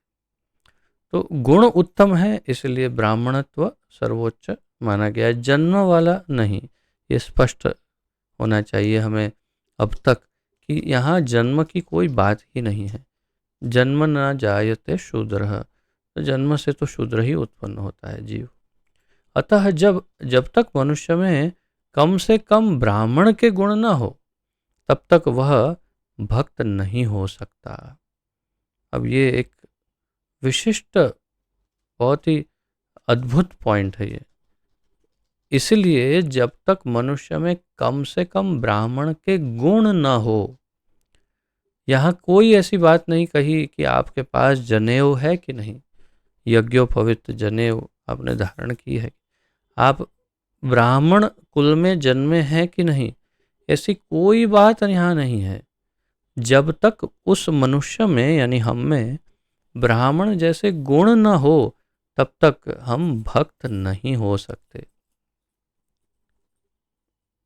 तो गुण उत्तम है, इसलिए ब्राह्मणत्व सर्वोच्च माना गया है, जन्म वाला नहीं। ये स्पष्ट होना चाहिए हमें अब तक कि यहाँ जन्म की कोई बात ही नहीं है। जन्म न जायते शूद्रः, तो जन्म से तो शूद्र ही उत्पन्न होता है जीव। अतः जब तक मनुष्य में कम से कम ब्राह्मण के गुण न हो, तब तक वह भक्त नहीं हो सकता। अब ये एक विशिष्ट, बहुत ही अद्भुत पॉइंट है ये। इसलिए जब तक मनुष्य में कम से कम ब्राह्मण के गुण न हो, यहाँ कोई ऐसी बात नहीं कही कि आपके पास जनेऊ है कि नहीं, यज्ञोपवित जनेऊ आपने धारण की है, आप ब्राह्मण कुल में जन्मे हैं कि नहीं, ऐसी कोई बात यहाँ नहीं है। जब तक उस मनुष्य में यानी हम में ब्राह्मण जैसे गुण न हो, तब तक हम भक्त नहीं हो सकते।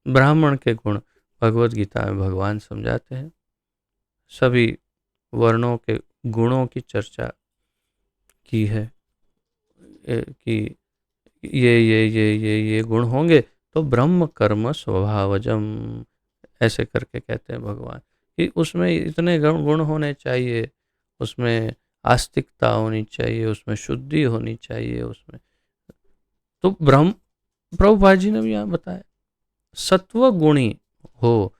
ब्राह्मण के गुण भगवत गीता में भगवान समझाते हैं। सभी वर्णों के गुणों की चर्चा की है कि ये गुण होंगे तो ब्रह्म कर्म स्वभावजम, ऐसे करके कहते हैं भगवान कि उसमें इतने गुण होने चाहिए, उसमें आस्तिकता होनी चाहिए, उसमें शुद्धि होनी चाहिए, उसमें तो प्रभुपाद जी ने भी यहाँ बताया सत्व गुणी हो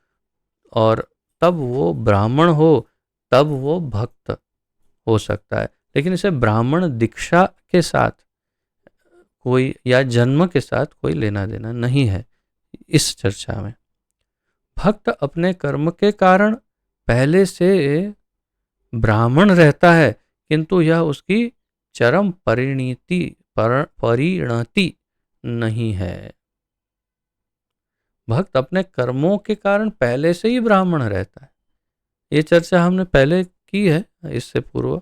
और तब वो ब्राह्मण हो, तब वो भक्त हो सकता है। लेकिन इसे ब्राह्मण दीक्षा के साथ कोई या जन्म के साथ कोई लेना देना नहीं है इस चर्चा में। भक्त अपने कर्म के कारण पहले से ब्राह्मण रहता है, किंतु यह उसकी चरम परिणति नहीं है। भक्त अपने कर्मों के कारण पहले से ही ब्राह्मण रहता है। ये चर्चा हमने पहले की है इससे पूर्व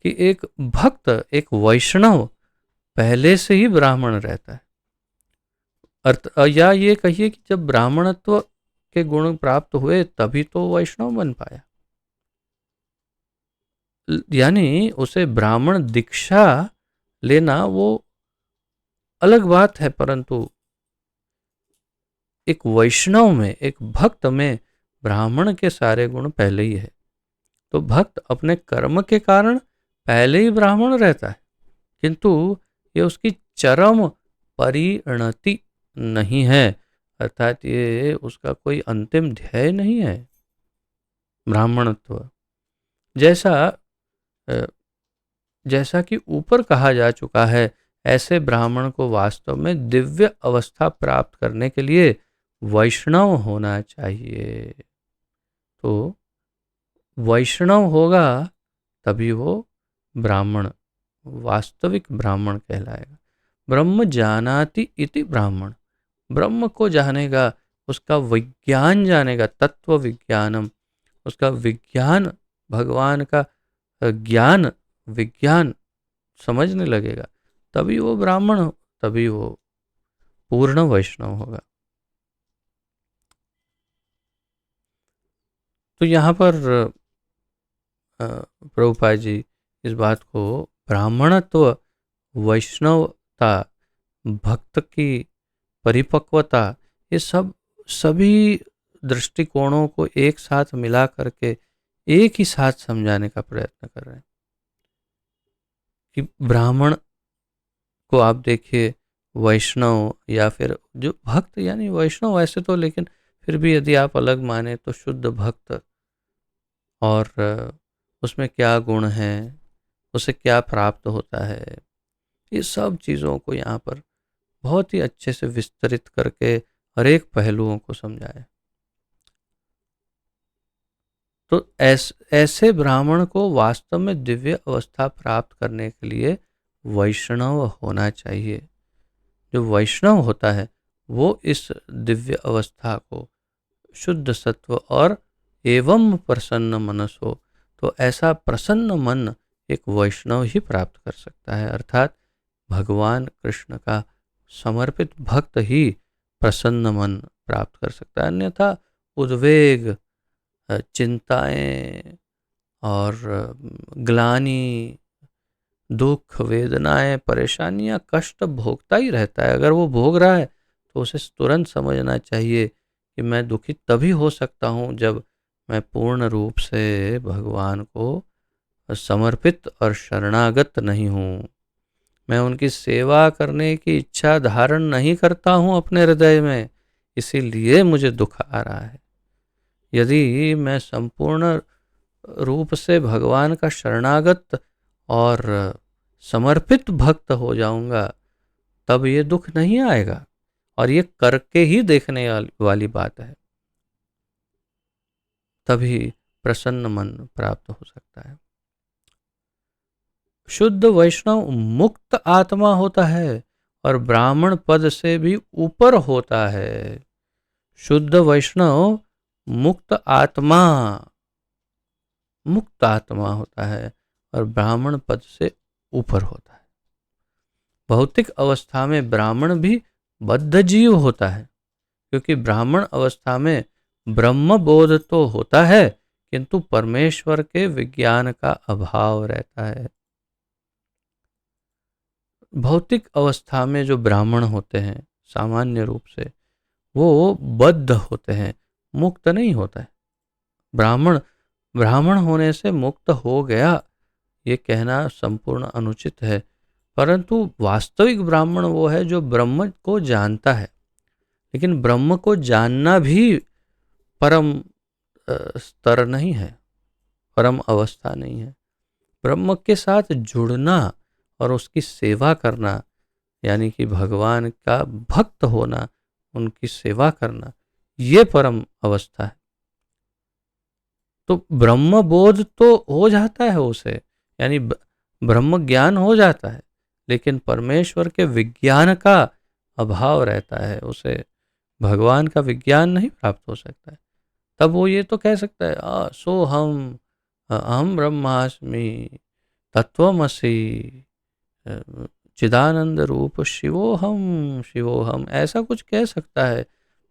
कि एक भक्त, एक वैष्णव पहले से ही ब्राह्मण रहता है। या ये कहिए कि जब ब्राह्मणत्व के गुण प्राप्त हुए तभी तो वैष्णव बन पाया, यानी उसे ब्राह्मण दीक्षा लेना वो अलग बात है, परंतु एक वैष्णव में, एक भक्त में ब्राह्मण के सारे गुण पहले ही है। तो भक्त अपने कर्म के कारण पहले ही ब्राह्मण रहता है, किंतु ये उसकी चरम परिणति नहीं है, अर्थात ये उसका कोई अंतिम ध्येय नहीं है ब्राह्मणत्व। जैसा अ, जैसा कि ऊपर कहा जा चुका है, ऐसे ब्राह्मण को वास्तव में दिव्य अवस्था प्राप्त करने के लिए वैष्णव होना चाहिए। तो वैष्णव होगा तभी वो ब्राह्मण, वास्तविक ब्राह्मण कहलाएगा। ब्रह्म जानाति इति ब्राह्मण, ब्रह्म को जानेगा, उसका विज्ञान जानेगा, तत्व विज्ञानम, उसका विज्ञान, भगवान का ज्ञान विज्ञान समझने लगेगा, तभी वो ब्राह्मण हो, तभी वो पूर्ण वैष्णव होगा। तो यहाँ पर प्रभुपाद जी इस बात को ब्राह्मणत्व, वैष्णवता, भक्त की परिपक्वता, ये सब सभी दृष्टिकोणों को एक साथ मिला करके एक ही साथ समझाने का प्रयत्न कर रहे हैं कि ब्राह्मण को आप देखिए, वैष्णव या फिर जो भक्त, यानी वैष्णव वैसे तो, लेकिन फिर भी यदि आप अलग माने तो शुद्ध भक्त, और उसमें क्या गुण हैं, उसे क्या प्राप्त होता है, ये सब चीज़ों को यहाँ पर बहुत ही अच्छे से विस्तरित करके हर एक पहलुओं को समझाया। तो ऐसे ब्राह्मण को वास्तव में दिव्य अवस्था प्राप्त करने के लिए वैष्णव होना चाहिए। जो वैष्णव होता है वो इस दिव्य अवस्था को शुद्ध सत्व और एवं प्रसन्न मनस हो, तो ऐसा प्रसन्न मन एक वैष्णव ही प्राप्त कर सकता है, अर्थात भगवान कृष्ण का समर्पित भक्त ही प्रसन्न मन प्राप्त कर सकता है। अन्यथा उद्वेग, चिंताएं और ग्लानि, दुख, वेदनाएं, परेशानियां, कष्ट भोगता ही रहता है। अगर वो भोग रहा है तो उसे तुरंत समझना चाहिए कि मैं दुखी तभी हो सकता हूँ जब मैं पूर्ण रूप से भगवान को समर्पित और शरणागत नहीं हूँ। मैं उनकी सेवा करने की इच्छा धारण नहीं करता हूँ अपने हृदय में, इसीलिए मुझे दुख आ रहा है। यदि मैं संपूर्ण रूप से भगवान का शरणागत और समर्पित भक्त हो जाऊंगा, तब ये दुख नहीं आएगा, और ये करके ही देखने वाली बात है, तभी प्रसन्न मन प्राप्त हो सकता है। शुद्ध वैष्णव मुक्त आत्मा होता है और ब्राह्मण पद से भी ऊपर होता है। शुद्ध वैष्णव मुक्त आत्मा, मुक्त आत्मा होता है और ब्राह्मण पद से ऊपर होता है। भौतिक अवस्था में ब्राह्मण भी बद्ध जीव होता है, क्योंकि ब्राह्मण अवस्था में ब्रह्म बोध तो होता है, किंतु परमेश्वर के विज्ञान का अभाव रहता है। भौतिक अवस्था में जो ब्राह्मण होते हैं सामान्य रूप से वो बद्ध होते हैं, मुक्त नहीं होता है। ब्राह्मण ब्राह्मण होने से मुक्त हो गया ये कहना संपूर्ण अनुचित है, परंतु वास्तविक ब्राह्मण वो है जो ब्रह्म को जानता है। लेकिन ब्रह्म को जानना भी परम स्तर नहीं है, परम अवस्था नहीं है। ब्रह्म के साथ जुड़ना और उसकी सेवा करना, यानी कि भगवान का भक्त होना, उनकी सेवा करना, ये परम अवस्था है। तो ब्रह्म बोध तो हो जाता है उसे, यानी ब्रह्म ज्ञान हो जाता है, लेकिन परमेश्वर के विज्ञान का अभाव रहता है, उसे भगवान का विज्ञान नहीं प्राप्त हो सकता है। तब वो ये तो कह सकता है सो हम अहम ब्रह्मास्मि तत्वमसि चिदानंद रूप शिवोहम शिवोहम, ऐसा कुछ कह सकता है,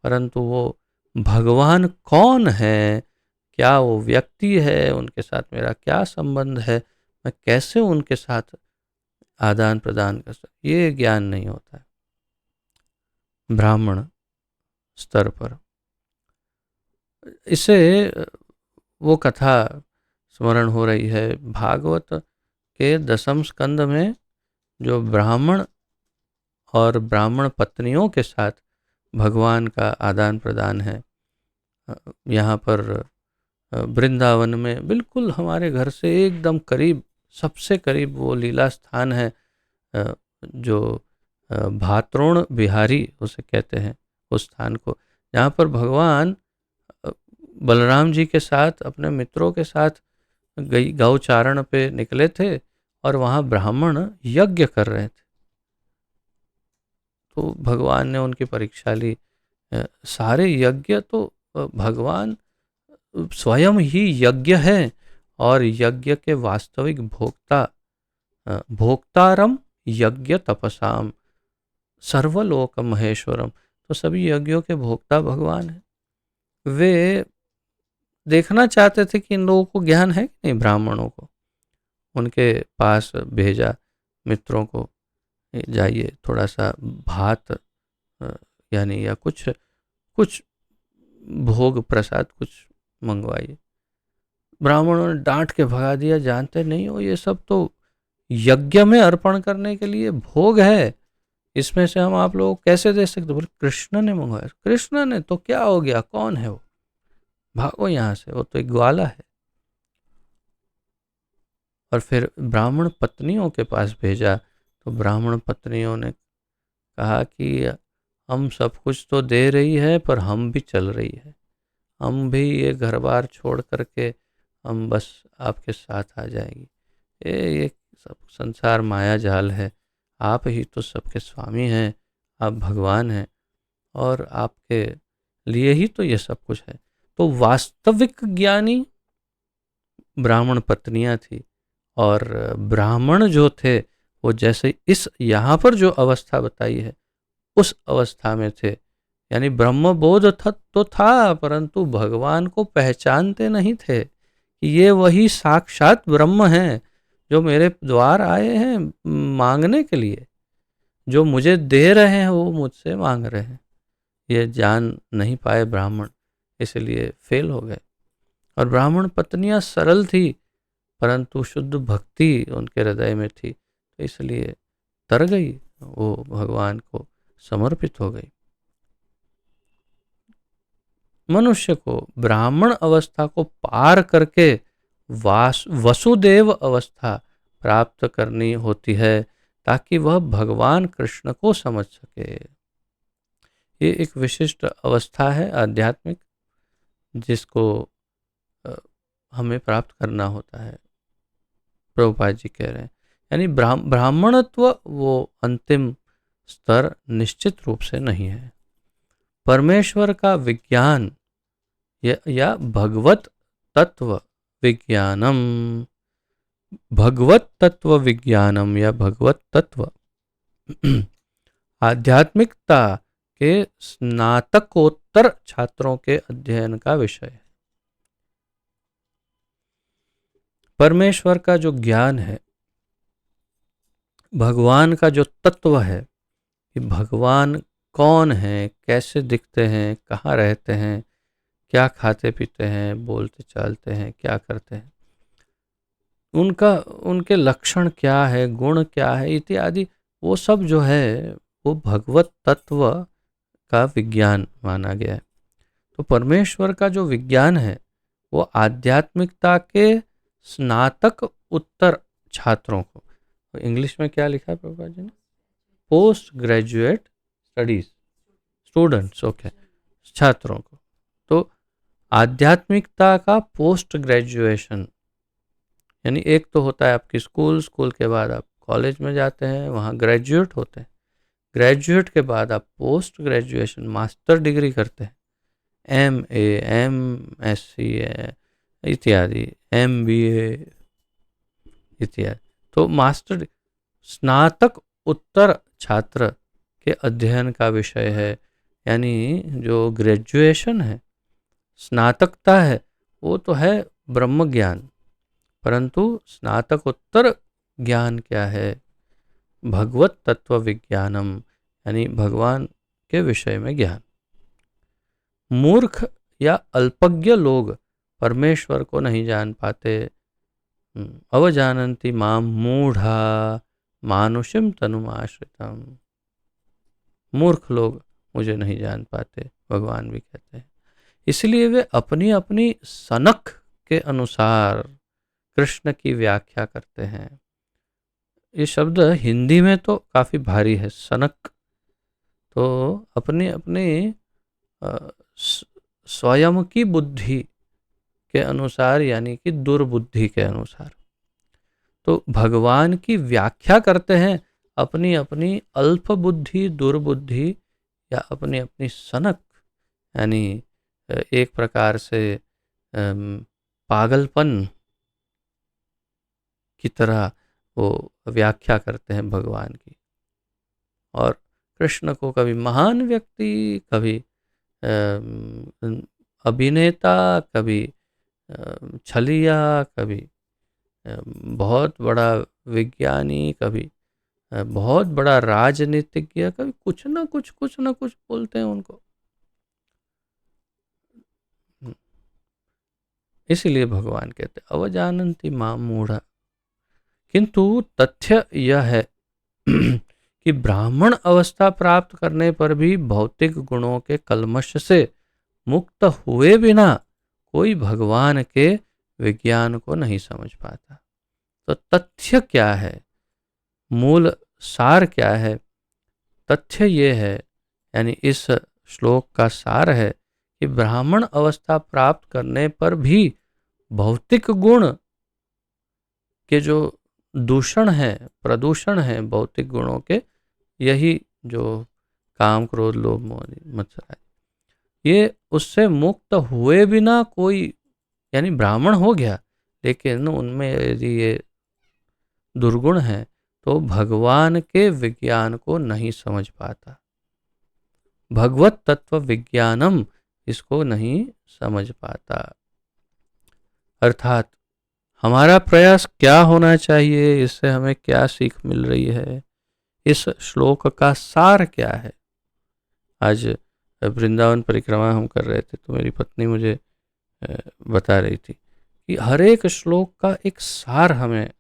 परंतु वो भगवान कौन है, क्या वो व्यक्ति है, उनके साथ मेरा क्या संबंध है, मैं कैसे उनके साथ आदान प्रदान कर सकता, ये ज्ञान नहीं होता है ब्राह्मण स्तर पर। इसे वो कथा स्मरण हो रही है। भागवत के 10वें स्कंद में जो ब्राह्मण और ब्राह्मण पत्नियों के साथ भगवान का आदान प्रदान है, यहाँ पर वृंदावन में बिल्कुल हमारे घर से एकदम करीब, सबसे करीब वो लीला स्थान है जो भात्रोण बिहारी उसे कहते हैं, उस स्थान को, जहाँ पर भगवान बलराम जी के साथ अपने मित्रों के साथ गौचारण पे निकले थे और वहाँ ब्राह्मण यज्ञ कर रहे थे। तो भगवान ने उनकी परीक्षा ली। सारे यज्ञ तो भगवान स्वयं ही यज्ञ है और यज्ञ के वास्तविक भोक्तारम यज्ञ तपसाम सर्वलोक महेश्वरम। तो सभी यज्ञों के भोक्ता भगवान है। वे देखना चाहते थे कि इन लोगों को ज्ञान है कि नहीं। ब्राह्मणों को उनके पास भेजा, मित्रों को, जाइए थोड़ा सा भात यानी या कुछ भोग प्रसाद कुछ मंगवाइए। ब्राह्मणों ने डांट के भगा दिया, जानते नहीं हो ये सब तो यज्ञ में अर्पण करने के लिए भोग है, इसमें से हम आप लोगों को कैसे दे सकते। बोले कृष्ण ने मंगवाया। कृष्ण ने तो क्या हो गया, कौन है वो, भागो यहाँ से, वो तो एक ग्वाला है। और फिर ब्राह्मण पत्नियों के पास भेजा तो ब्राह्मण पत्नियों ने कहा कि हम सब कुछ तो दे रही है पर हम भी चल रही है, हम भी ये घर बार छोड़ करके हम बस आपके साथ आ जाएंगी। ये सब संसार माया जाल है, आप ही तो सबके स्वामी हैं, आप भगवान हैं और आपके लिए ही तो ये सब कुछ है। तो वास्तविक ज्ञानी ब्राह्मण पत्नियां थी और ब्राह्मण जो थे वो जैसे इस यहाँ पर जो अवस्था बताई है उस अवस्था में थे। यानी ब्रह्मबोध तो था परंतु भगवान को पहचानते नहीं थे कि ये वही साक्षात ब्रह्म हैं जो मेरे द्वार आए हैं मांगने के लिए, जो मुझे दे रहे हैं वो मुझसे मांग रहे हैं। ये जान नहीं पाए ब्राह्मण, इसलिए फेल हो गए। और ब्राह्मण पत्नियां सरल थी परंतु शुद्ध भक्ति उनके हृदय में थी, तो इसलिए तर गई, वो भगवान को समर्पित हो गई। मनुष्य को ब्राह्मण अवस्था को पार करके वसुदेव अवस्था प्राप्त करनी होती है ताकि वह भगवान कृष्ण को समझ सके। ये एक विशिष्ट अवस्था है आध्यात्मिक, जिसको हमें प्राप्त करना होता है, प्रभुपाद जी कह रहे हैं। यानी ब्राह्मणत्व वो अंतिम स्तर निश्चित रूप से नहीं है। परमेश्वर का विज्ञान या भगवत तत्व विज्ञानम, भगवत तत्व विज्ञानम या भगवत तत्व आध्यात्मिकता के स्नातकोत्तर छात्रों के अध्ययन का विषय है। परमेश्वर का जो ज्ञान है, भगवान का जो तत्व है कि भगवान कौन है, कैसे दिखते हैं, कहाँ रहते हैं, क्या खाते पीते हैं, बोलते चालते हैं, क्या करते हैं, उनके लक्षण क्या है, गुण क्या है इत्यादि, वो सब जो है वो भगवत तत्व का विज्ञान माना गया है। तो परमेश्वर का जो विज्ञान है वो आध्यात्मिकता के स्नातक उत्तर छात्रों को, इंग्लिश में क्या लिखा है प्रभुपाद जी ने, post graduate studies students, okay, छात्रों को। तो आध्यात्मिकता का पोस्ट ग्रेजुएशन, यानी एक तो होता है आपकी स्कूल के बाद आप कॉलेज में जाते हैं, वहाँ ग्रेजुएट होते हैं, ग्रेजुएट के बाद आप पोस्ट ग्रेजुएशन मास्टर डिग्री करते हैं, MA, MSc इत्यादि, MBA इत्यादि। तो मास्टर स्नातक उत्तर छात्र के अध्ययन का विषय है। यानी जो ग्रेजुएशन है, स्नातकता है, वो तो है ब्रह्म ज्ञान, परंतु स्नातकोत्तर ज्ञान क्या है, भगवत तत्व विज्ञानम, यानी भगवान के विषय में ज्ञान। मूर्ख या अल्पज्ञ लोग परमेश्वर को नहीं जान पाते, अवजानन्ति मां मूढ़ा मानुषिम तनुमाश्रितम। मूर्ख लोग मुझे नहीं जान पाते, भगवान भी कहते हैं। इसलिए वे अपनी अपनी सनक के अनुसार कृष्ण की व्याख्या करते हैं। ये शब्द हिंदी में तो काफ़ी भारी है, सनक। तो अपनी अपनी स्वयं की बुद्धि के अनुसार, यानी कि दुर्बुद्धि के अनुसार, तो भगवान की व्याख्या करते हैं अपनी अपनी अल्प बुद्धि, दुर्बुद्धि या अपनी अपनी सनक, यानी एक प्रकार से पागलपन की तरह वो व्याख्या करते हैं भगवान की। और कृष्ण को कभी महान व्यक्ति, कभी अभिनेता, कभी छलिया, कभी बहुत बड़ा विज्ञानी, कभी बहुत बड़ा राजनीतिज्ञ, कभी कुछ ना कुछ बोलते हैं उनको। इसीलिए भगवान कहते हैं अवजानन्ति मां मूढ़ा। किंतु तथ्य यह है कि ब्राह्मण अवस्था प्राप्त करने पर भी भौतिक गुणों के कल्मश से मुक्त हुए बिना कोई भगवान के विज्ञान को नहीं समझ पाता। तो तथ्य क्या है, मूल सार क्या है? तथ्य ये है, यानी इस श्लोक का सार है कि ब्राह्मण अवस्था प्राप्त करने पर भी भौतिक गुण के जो दूषण है, प्रदूषण है भौतिक गुणों के, यही जो काम, क्रोध, लोभ, मोह, मत्सर, ये उससे मुक्त हुए बिना कोई, यानी ब्राह्मण हो गया लेकिन उनमें यदि ये दुर्गुण है तो भगवान के विज्ञान को नहीं समझ पाता। भगवत तत्व विज्ञानम इसको नहीं समझ पाता। अर्थात हमारा प्रयास क्या होना चाहिए, इससे हमें क्या सीख मिल रही है, इस श्लोक का सार क्या है? आज वृंदावन परिक्रमा हम कर रहे थे तो मेरी पत्नी मुझे बता रही थी कि हर एक श्लोक का एक सार हमें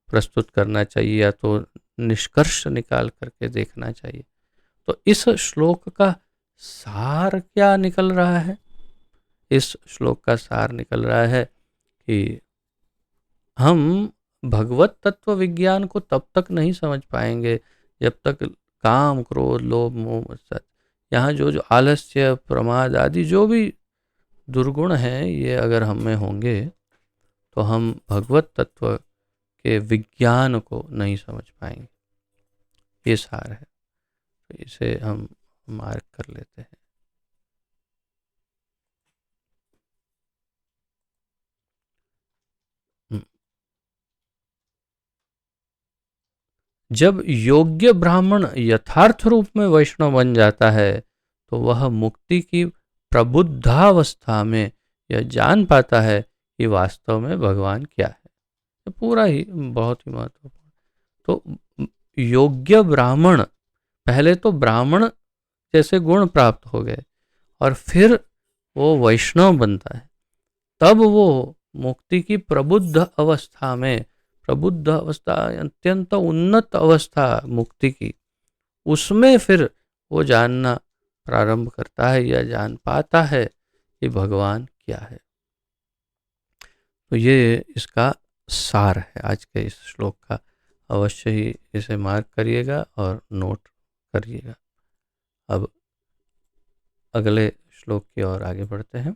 प्रस्तुत करना चाहिए, या तो निष्कर्ष निकाल करके देखना चाहिए। तो इस श्लोक का सार क्या निकल रहा है? इस श्लोक का सार निकल रहा है कि हम भगवत तत्व विज्ञान को तब तक नहीं समझ पाएंगे जब तक काम, क्रोध, लोभ, मोह, मत्सर, यहाँ जो जो आलस्य, प्रमाद आदि जो भी दुर्गुण हैं, ये अगर हम में होंगे तो हम भगवत तत्व के विज्ञान को नहीं समझ पाएंगे। ये सार है, तो इसे हम मार्क कर लेते हैं। जब योग्य ब्राह्मण यथार्थ रूप में वैष्णव बन जाता है तो वह मुक्ति की प्रबुद्धावस्था में यह जान पाता है कि वास्तव में भगवान क्या है। तो पूरा ही बहुत ही महत्वपूर्ण। तो योग्य ब्राह्मण, पहले तो ब्राह्मण जैसे गुण प्राप्त हो गए और फिर वो वैष्णव बनता है, तब वो मुक्ति की प्रबुद्ध अवस्था में, प्रबुद्ध अवस्था अत्यंत उन्नत अवस्था मुक्ति की, उसमें फिर वो जानना प्रारंभ करता है या जान पाता है कि भगवान क्या है। तो ये इसका सार है आज के इस श्लोक का। अवश्य ही इसे मार्क करिएगा और नोट करिएगा। अब अगले श्लोक की ओर आगे बढ़ते हैं।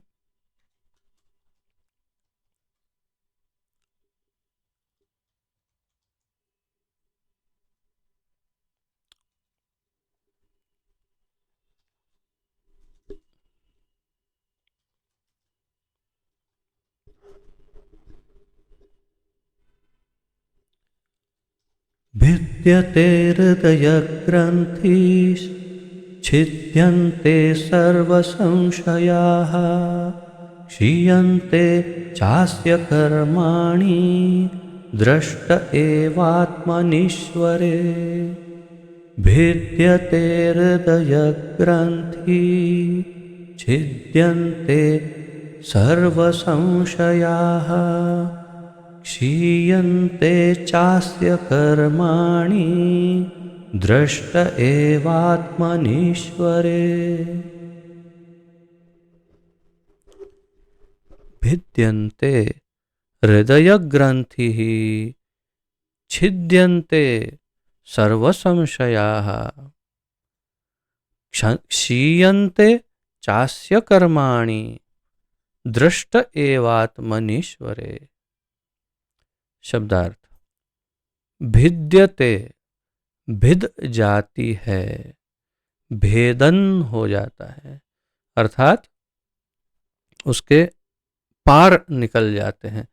भिद्यते हृदयग्रन्थिश्छिद्यन्ते सर्वसंशयाः क्षीयन्ते चास्य कर्माणि द्रष्ट एवात्मनीश्वरे। भिद्यते हृदयग्रन्थिश्छिद्यन्ते सर्वसंशयाः क्षीयन्ते चास्य कर्माणि द्रष्ट एवात्मनीश्वरे। भिद्यन्ते हृदयग्रन्थिः छिद्यन्ते सर्वसंशयाः क्षीयन्ते चास्य कर्माणि दृष्ट एवात्मनीश्वरे। शब्दार्थ: भिद्यते, भिद जाती है, भेदन हो जाता है, अर्थात उसके पार निकल जाते हैं।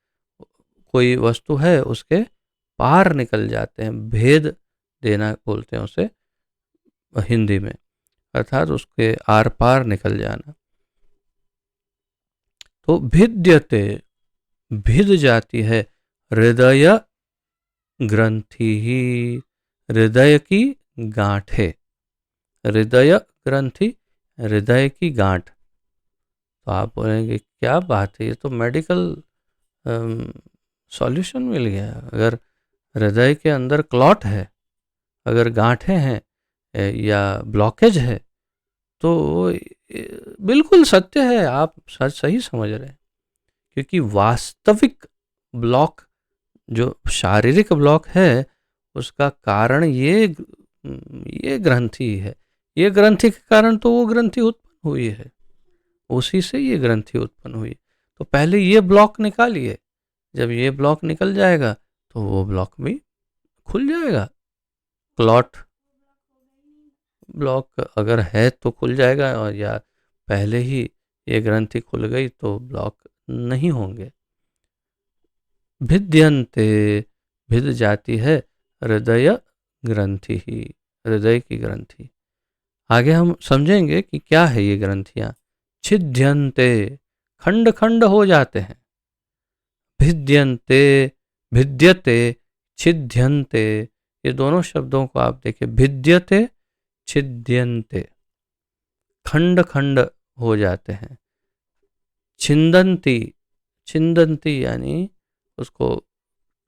कोई वस्तु है, उसके पार निकल जाते हैं, भेद देना बोलते हैं उसे हिंदी में, अर्थात उसके आर पार निकल जाना। तो भिद्यते, भिद जाती है, हृदय ग्रंथि ही, हृदय की गांठें, हृदय ग्रंथि, हृदय की गांठ। तो आप बोलेंगे क्या बात है, ये तो मेडिकल सॉल्यूशन मिल गया। अगर हृदय के अंदर क्लॉट है, अगर गांठें हैं या ब्लॉकेज है, तो बिल्कुल सत्य है, आप सही समझ रहे हैं। क्योंकि वास्तविक ब्लॉक, जो शारीरिक ब्लॉक है, उसका कारण ये ग्रंथि है। ये ग्रंथि के कारण तो वो ग्रंथि उत्पन्न हुई है, उसी से ये ग्रंथि उत्पन्न हुई। तो पहले ये ब्लॉक निकालिए, जब ये ब्लॉक निकल जाएगा तो वो ब्लॉक भी खुल जाएगा। क्लॉट ब्लॉक अगर है तो खुल जाएगा, और या पहले ही ये ग्रंथि खुल गई तो ब्लॉक नहीं होंगे। भिद्यन्ते, भिद जाती है, हृदय ग्रंथि ही, हृदय की ग्रंथि। आगे हम समझेंगे कि क्या है ये ग्रंथियां। छिद्यन्ते, खंड खंड हो जाते हैं। भिद्यन्ते, भिद्यते, छिद्यन्ते, ये दोनों शब्दों को आप देखिए, भिद्यते, छिद्यन्ते, खंड खंड हो जाते हैं। छिंदन्ति, छिंदन्ति यानी उसको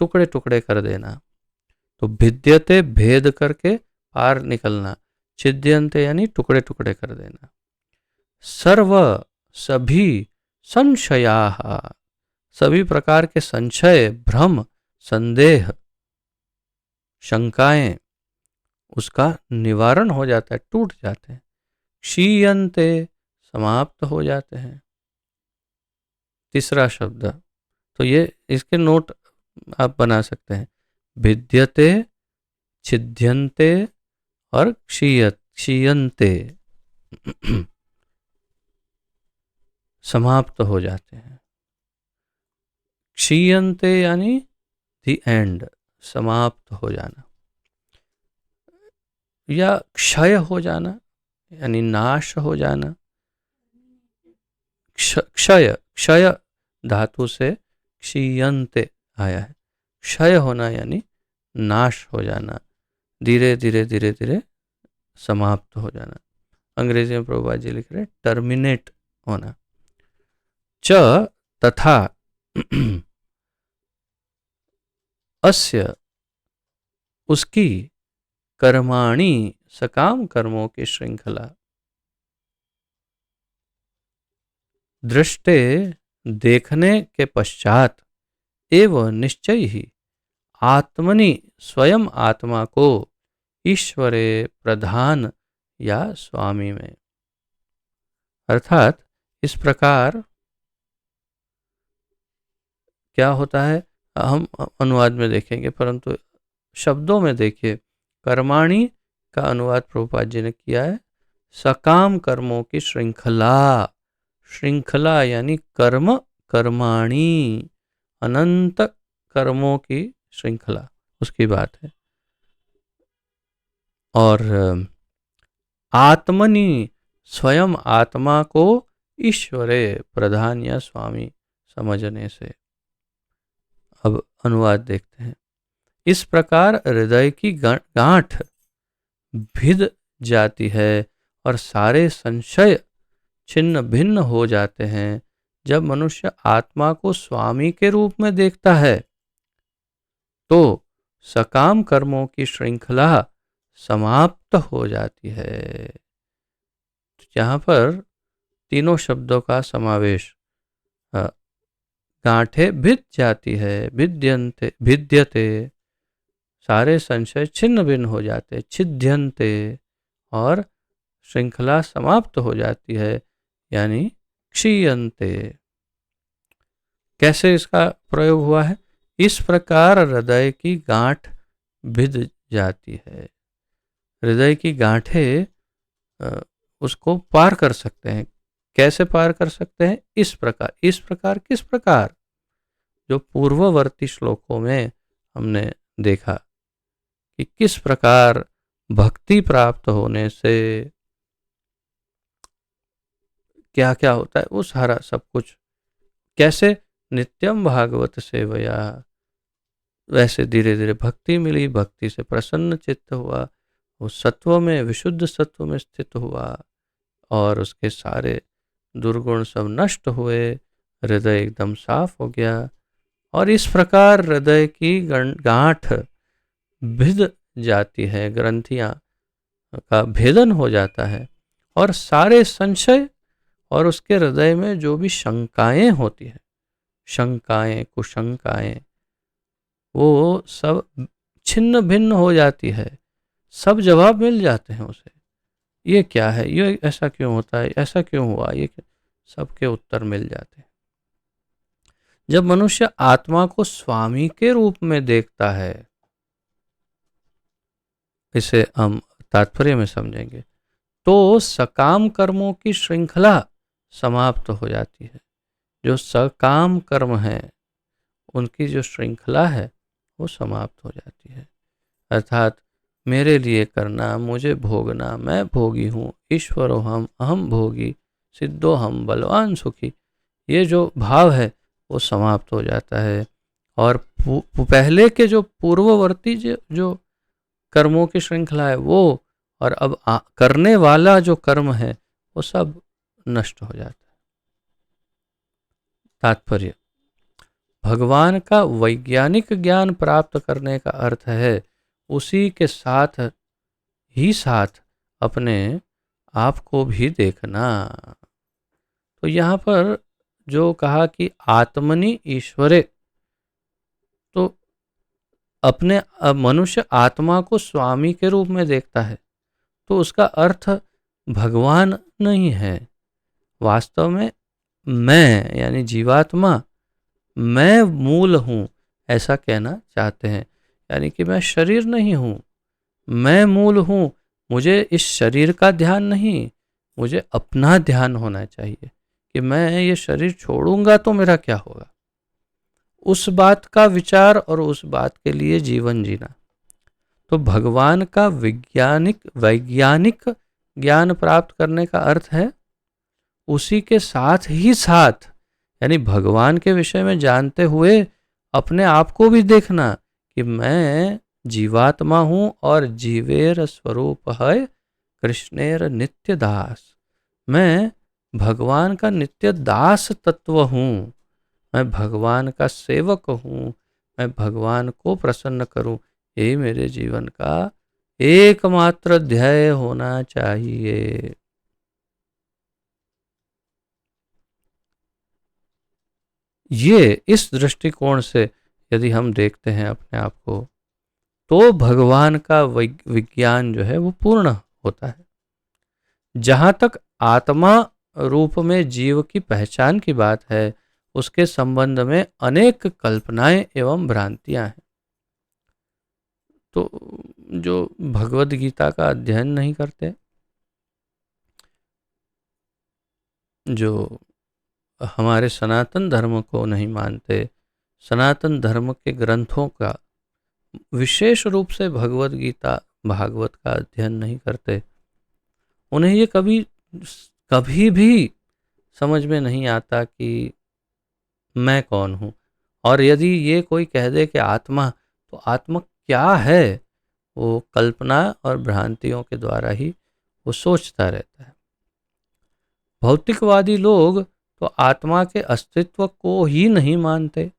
टुकड़े टुकड़े कर देना। तो भिद्यते, भेद करके पार निकलना, छिद्यन्ते यानी टुकड़े टुकड़े कर देना। सर्व, सभी, संशयाः, सभी प्रकार के संशय, भ्रम, संदेह, शंकाएं, उसका निवारण हो जाता है, टूट जाते हैं। क्षीयन्ते, समाप्त हो जाते हैं। तीसरा शब्द, तो ये इसके नोट आप बना सकते हैं। भिद्यते, छिद्यन्ते और क्षीयन्ते, समाप्त हो जाते हैं। क्षीयन्ते यानी द एंड, समाप्त हो जाना, या क्षय हो जाना यानी नाश हो जाना। क्षय, क्षय धातु से क्षीयन्ते आया है। क्षय होना यानी नाश हो जाना, धीरे धीरे धीरे धीरे समाप्त हो जाना। अंग्रेजी में प्रभुपाद जी लिख रहे हैं टर्मिनेट होना। च तथा अस्य, उसकी, कर्माणि, सकाम कर्मों की श्रृंखला, दृष्टे, देखने के पश्चात, एवं निश्चय ही, आत्मनि, स्वयं आत्मा को, ईश्वरे, प्रधान या स्वामी में। अर्थात इस प्रकार क्या होता है, हम अनुवाद में देखेंगे, परंतु शब्दों में देखिए। कर्माणि का अनुवाद प्रभुपाद जी ने किया है सकाम कर्मों की श्रृंखला। श्रृंखला यानी कर्म, कर्माणि, अनंत कर्मों की श्रृंखला, उसकी बात है। और आत्मनि, स्वयं आत्मा को, ईश्वरे, प्रधान या स्वामी समझने से। अब अनुवाद देखते हैं। इस प्रकार हृदय की गांठ भिद जाती है और सारे संशय छिन्न भिन्न हो जाते हैं जब मनुष्य आत्मा को स्वामी के रूप में देखता है। तो सकाम कर्मों की श्रृंखला समाप्त हो जाती है। यहाँ पर तीनों शब्दों का समावेश, गांठें भिद जाती है, भिद्यन्ते भिद्यते, सारे संशय छिन्न भिन्न हो जाते, छिद्यन्ते, और श्रृंखला समाप्त हो जाती है, यानी क्षीयन्ते। कैसे इसका प्रयोग हुआ है? इस प्रकार हृदय की गांठ भिद जाती है। हृदय की गांठें उसको पार कर सकते हैं। कैसे पार कर सकते हैं? इस प्रकार। इस प्रकार किस प्रकार? जो पूर्ववर्ती श्लोकों में हमने देखा कि किस प्रकार भक्ति प्राप्त होने से क्या क्या होता है, वो सारा सब कुछ। कैसे? नित्यम भागवत सेवया, वैसे धीरे धीरे भक्ति मिली, भक्ति से प्रसन्न चित्त हुआ, वो सत्व में, विशुद्ध सत्व में स्थित हुआ, और उसके सारे दुर्गुण सब नष्ट हुए, हृदय एकदम साफ हो गया। और इस प्रकार हृदय की गांठ भिद जाती है, ग्रंथियां का भेदन हो जाता है, और सारे संशय और उसके हृदय में जो भी शंकाएं होती है, शंकाएं, कुशंकाएं, वो सब छिन्न भिन्न हो जाती है। सब जवाब मिल जाते हैं उसे। ये क्या है, ये ऐसा क्यों होता है, ऐसा क्यों हुआ, ये सबके उत्तर मिल जाते हैं। जब मनुष्य आत्मा को स्वामी के रूप में देखता है, इसे हम तात्पर्य में समझेंगे, तो सकाम कर्मों की श्रृंखला समाप्त हो जाती है। जो सकाम कर्म है उनकी जो श्रृंखला है वो समाप्त हो जाती है। अर्थात मेरे लिए करना, मुझे भोगना, मैं भोगी हूँ, ईश्वरो हम अहम भोगी, सिद्धो हम बलवान सुखी, ये जो भाव है वो समाप्त हो जाता है। और पहले के जो पूर्ववर्ती जो कर्मों की श्रृंखला है वो, और अब करने वाला जो कर्म है वो सब नष्ट हो जाता है। तात्पर्य, भगवान का वैज्ञानिक ज्ञान प्राप्त करने का अर्थ है उसी के साथ ही साथ अपने आप को भी देखना। तो यहाँ पर जो कहा कि आत्मनि ईश्वरे, तो अपने मनुष्य आत्मा को स्वामी के रूप में देखता है, तो उसका अर्थ भगवान नहीं है। वास्तव में मैं यानी जीवात्मा, मैं मूल हूँ, ऐसा कहना चाहते हैं। यानी कि मैं शरीर नहीं हूँ, मैं मूल हूँ। मुझे इस शरीर का ध्यान नहीं, मुझे अपना ध्यान होना चाहिए कि मैं ये शरीर छोड़ूंगा तो मेरा क्या होगा, उस बात का विचार और उस बात के लिए जीवन जीना। तो भगवान का वैज्ञानिक ज्ञान प्राप्त करने का अर्थ है उसी के साथ ही साथ, यानी भगवान के विषय में जानते हुए अपने आप को भी देखना कि मैं जीवात्मा हूँ और जीवेर स्वरूप है कृष्णेर नित्य दास। मैं भगवान का नित्य दास तत्व हूँ, मैं भगवान का सेवक हूँ, मैं भगवान को प्रसन्न करूँ, यही मेरे जीवन का एकमात्र ध्येय होना चाहिए। ये इस दृष्टिकोण से यदि हम देखते हैं अपने आप को, तो भगवान का विज्ञान जो है वो पूर्ण होता है। जहाँ तक आत्मा रूप में जीव की पहचान की बात है, उसके संबंध में अनेक कल्पनाएं एवं भ्रांतियां हैं। तो जो भगवद गीता का अध्ययन नहीं करते, जो हमारे सनातन धर्म को नहीं मानते, सनातन धर्म के ग्रंथों का विशेष रूप से भगवद गीता भागवत का अध्ययन नहीं करते, उन्हें ये कभी भी समझ में नहीं आता कि मैं कौन हूँ। और यदि ये कोई कह दे कि आत्मा, तो आत्मा क्या है, वो कल्पना और भ्रांतियों के द्वारा ही वो सोचता रहता है। भौतिकवादी लोग तो आत्मा के अस्तित्व को ही नहीं मानते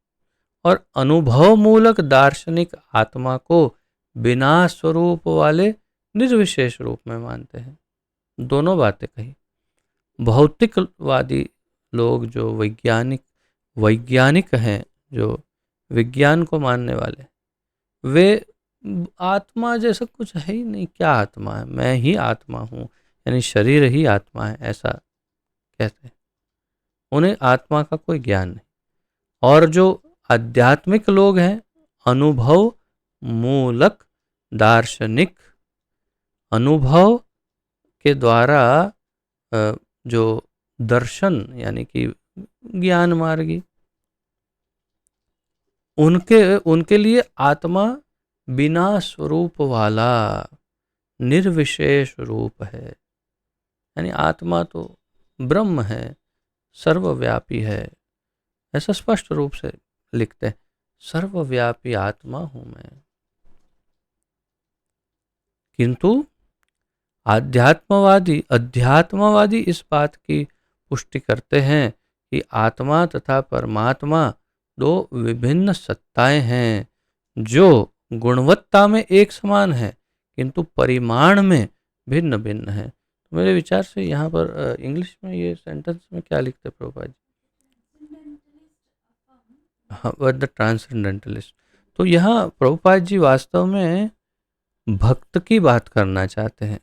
और अनुभव मूलक दार्शनिक आत्मा को बिना स्वरूप वाले निर्विशेष रूप में मानते हैं। दोनों बातें कही। भौतिकवादी लोग जो वैज्ञानिक हैं, जो विज्ञान को मानने वाले, वे आत्मा जैसा कुछ है ही नहीं, क्या आत्मा है, मैं ही आत्मा हूँ, यानी शरीर ही आत्मा है, ऐसा कहते हैं। उन्हें आत्मा का कोई ज्ञान नहीं। और जो आध्यात्मिक लोग हैं, अनुभव मूलक दार्शनिक, अनुभव के द्वारा जो दर्शन यानी कि ज्ञान मार्गी, उनके लिए आत्मा बिना स्वरूप वाला निर्विशेष रूप है। यानी आत्मा तो ब्रह्म है, सर्वव्यापी है, ऐसा स्पष्ट रूप से लिखते हैं, सर्वव्यापी आत्मा हूं मैं। किंतु अध्यात्मवादी इस बात की पुष्टि करते हैं कि आत्मा तथा परमात्मा दो विभिन्न सत्ताएं हैं जो गुणवत्ता में एक समान है किंतु परिमाण में भिन्न भिन्न है। तो मेरे विचार से यहाँ पर इंग्लिश में ये सेंटेंस में क्या लिखते हैं प्रभुपाद जी? हाँ, द ट्रांसेंडेंटलिस्ट। तो यहाँ प्रभुपाद जी वास्तव में भक्त की बात करना चाहते हैं।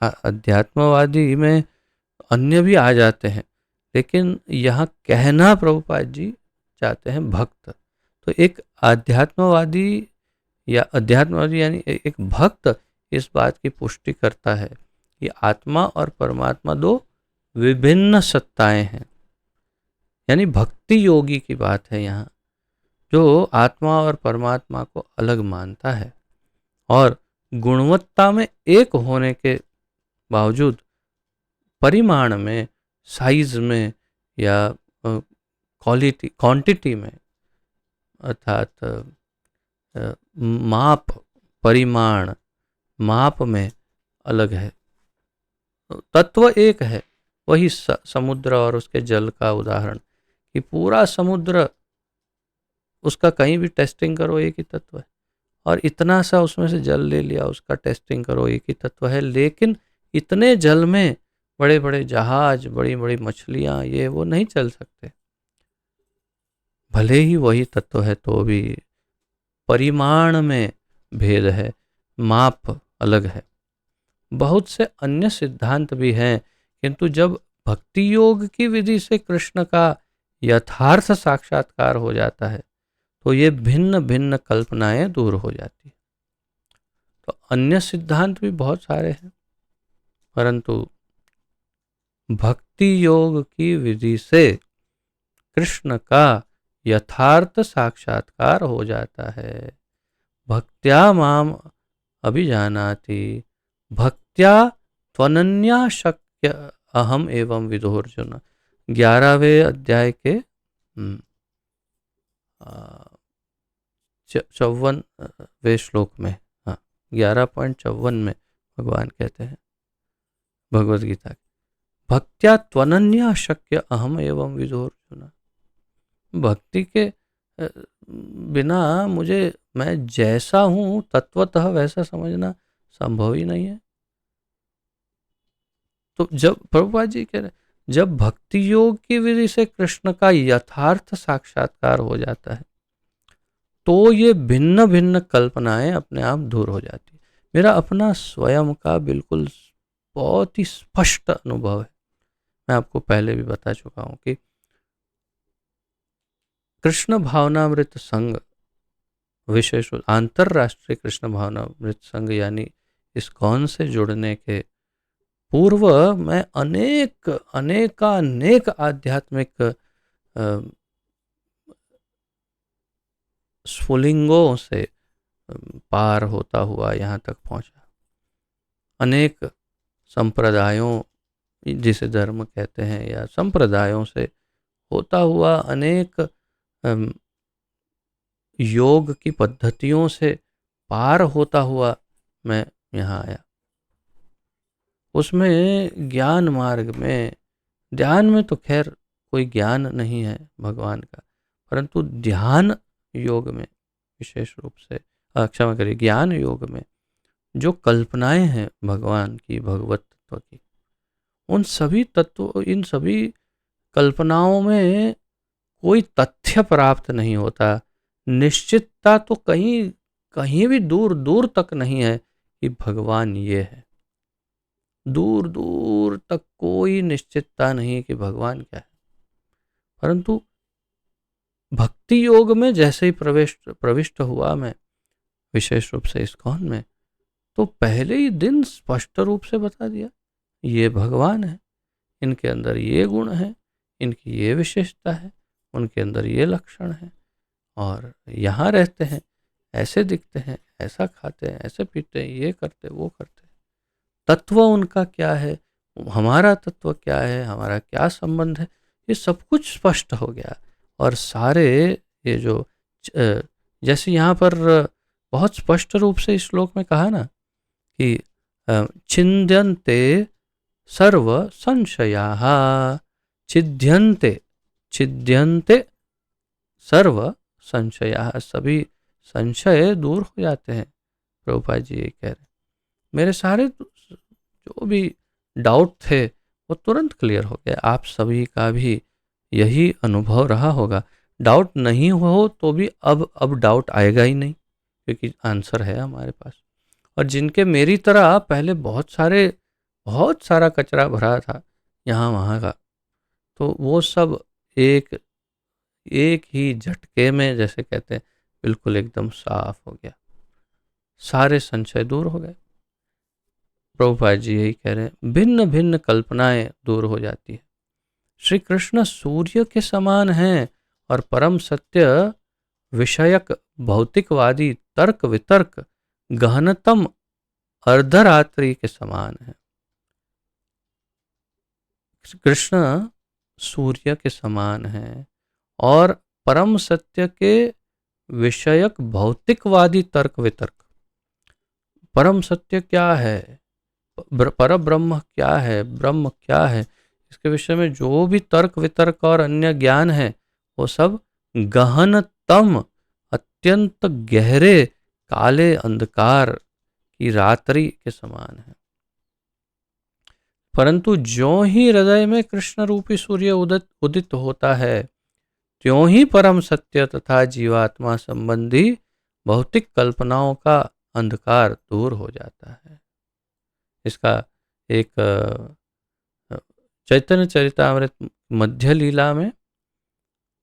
अध्यात्मवादी में अन्य भी आ जाते हैं, लेकिन यहाँ कहना प्रभुपाद जी चाहते हैं भक्त। तो एक अध्यात्मवादी यानी एक भक्त इस बात की पुष्टि करता है कि आत्मा और परमात्मा दो विभिन्न सत्ताएं हैं। यानी भक्ति योगी की बात है यहाँ, जो आत्मा और परमात्मा को अलग मानता है और गुणवत्ता में एक होने के बावजूद परिमाण में, साइज में या क्वांटिटी में, अर्थात परिमाण माप में अलग है। तत्व एक है। वही समुद्र और उसके जल का उदाहरण कि पूरा समुद्र, उसका कहीं भी टेस्टिंग करो एक ही तत्व है, और इतना सा उसमें से जल ले लिया, उसका टेस्टिंग करो एक ही तत्व है। लेकिन इतने जल में बड़े बड़े जहाज, बड़ी बड़ी मछलियां, ये वो नहीं चल सकते। भले ही वही तत्व है तो भी परिमाण में भेद है, माप अलग है। बहुत से अन्य सिद्धांत भी हैं, किंतु जब भक्ति योग की विधि से कृष्ण का यथार्थ साक्षात्कार हो जाता है तो ये भिन्न भिन्न कल्पनाएं दूर हो जाती है। तो अन्य सिद्धांत भी बहुत सारे हैं, परंतु भक्ति योग की विधि से कृष्ण का यथार्थ साक्षात्कार हो जाता है। भक्त्या माम अभिजानाति भक्त्या त्वनन्या शक्य अहम एवं विदुर्जुन। 11वें अध्याय के 54वें श्लोक में, हाँ 11.54 में भगवान कहते हैं भगवद गीता के, भक्त्या त्वनन्या शक्य अहम एवं विदुर्जुन। भक्ति के बिना मैं जैसा हूं तत्वतः वैसा समझना संभव ही नहीं है। तो जब प्रभुपाद जी कह रहे, जब भक्ति योग की विधि से कृष्ण का यथार्थ साक्षात्कार हो जाता है तो ये भिन्न भिन्न कल्पनाएं अपने आप दूर हो जाती है। मेरा अपना स्वयं का बिल्कुल बहुत ही स्पष्ट अनुभव है। मैं आपको पहले भी बता चुका हूं कि कृष्ण भावनामृत संघ, विशेष अंतरराष्ट्रीय कृष्ण भावनामृत संघ यानी इस्कॉन से जुड़ने के पूर्व मैं अनेक आध्यात्मिक स्फुलिंगों से पार होता हुआ यहाँ तक पहुँचा। अनेक संप्रदायों, जिसे धर्म कहते हैं, या संप्रदायों से होता हुआ अनेक योग की पद्धतियों से पार होता हुआ मैं यहाँ आया। उसमें ज्ञान मार्ग में, ध्यान में तो खैर कोई ज्ञान नहीं है भगवान का, परंतु ध्यान योग में विशेष रूप से, क्षमा करिए, ज्ञान योग में जो कल्पनाएं हैं भगवान की, भगवत तत्व की, उन सभी तत्व, इन सभी कल्पनाओं में कोई तथ्य प्राप्त नहीं होता। निश्चितता तो कहीं कहीं भी दूर दूर तक नहीं है कि भगवान ये है। दूर दूर तक कोई निश्चितता नहीं कि भगवान क्या है। परंतु भक्ति योग में जैसे ही प्रविष्ट हुआ मैं, विशेष रूप से इस्कॉन में, तो पहले ही दिन स्पष्ट रूप से बता दिया ये भगवान है, इनके अंदर ये गुण है, इनकी ये विशेषता है, उनके अंदर ये लक्षण है, और यहाँ रहते हैं, ऐसे दिखते हैं, ऐसा खाते हैं, ऐसे पीते हैं, ये करते वो करते। तत्व उनका क्या है, हमारा तत्व क्या है, हमारा क्या संबंध है, ये सब कुछ स्पष्ट हो गया। और सारे ये जो जैसे यहाँ पर बहुत स्पष्ट रूप से इस श्लोक में कहा ना कि छिन्द्यन्ते सर्व संशयाः, छिद्यन्ते छिद्यन्ते सर्व संशयाः, सभी संशय दूर हो जाते हैं। प्रभुपाद जी ये कह रहे हैं, मेरे सारे जो भी डाउट थे वो तुरंत क्लियर हो गए। आप सभी का भी यही अनुभव रहा होगा। डाउट नहीं हो तो भी अब डाउट आएगा ही नहीं, क्योंकि आंसर है हमारे पास। और जिनके मेरी तरह पहले बहुत सारा कचरा भरा था यहाँ वहाँ का, तो वो सब एक एक ही झटके में, जैसे कहते हैं, बिल्कुल एकदम साफ हो गया, सारे संशय दूर हो गए। प्रभुपाद जी यही कह रहे हैं, भिन्न भिन्न कल्पनाएं दूर हो जाती है। श्री कृष्ण सूर्य के समान हैं और परम सत्य विषयक भौतिकवादी तर्क वितर्क गहनतम अर्धरात्रि के समान है। कृष्ण सूर्य के समान है और परम सत्य के विषयक भौतिकवादी तर्क वितर्क। परम सत्य क्या है, पर ब्रह्म क्या है, ब्रह्म क्या है, इसके विषय में जो भी तर्क वितर्क और अन्य ज्ञान है, वो सब गहनतम, अत्यंत गहरे काले अंधकार की रात्रि के समान है। परंतु ज्यों ही हृदय में कृष्ण रूपी सूर्य उदित होता है, त्यों ही परम सत्य तथा जीवात्मा संबंधी भौतिक कल्पनाओं का अंधकार दूर हो जाता है। इसका एक चैतन्य चरितामृत मध्य लीला में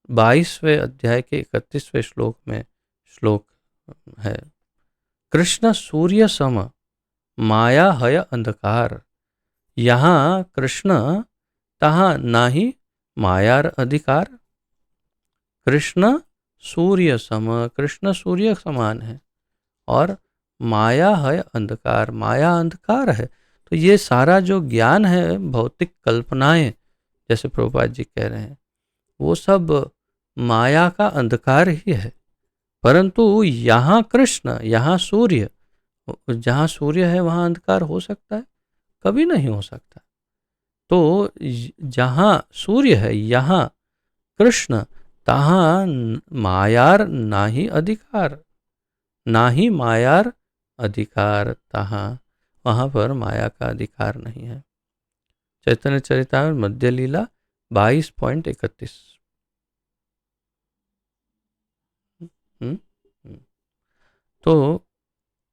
22वें अध्याय के 31वें श्लोक में श्लोक है, कृष्ण सूर्य सम माया हय अंधकार। यहाँ कृष्ण तहाँ नाही मायार अधिकार। कृष्ण सूर्य सम, कृष्ण सूर्य समान है और माया है अंधकार, माया अंधकार है। तो ये सारा जो ज्ञान है, भौतिक कल्पनाएं, जैसे प्रभुपाद जी कह रहे हैं, वो सब माया का अंधकार ही है। परंतु यहाँ कृष्ण, यहाँ सूर्य, जहाँ सूर्य है वहाँ अंधकार हो सकता है? कभी नहीं हो सकता। तो जहाँ सूर्य है यहाँ कृष्ण, तहाँ मायार नाही अधिकार, ना ही मायार अधिकार तहाँ, वहाँ पर माया का अधिकार नहीं है। चैतन्य चरितामृत मध्य लीला 22.31। तो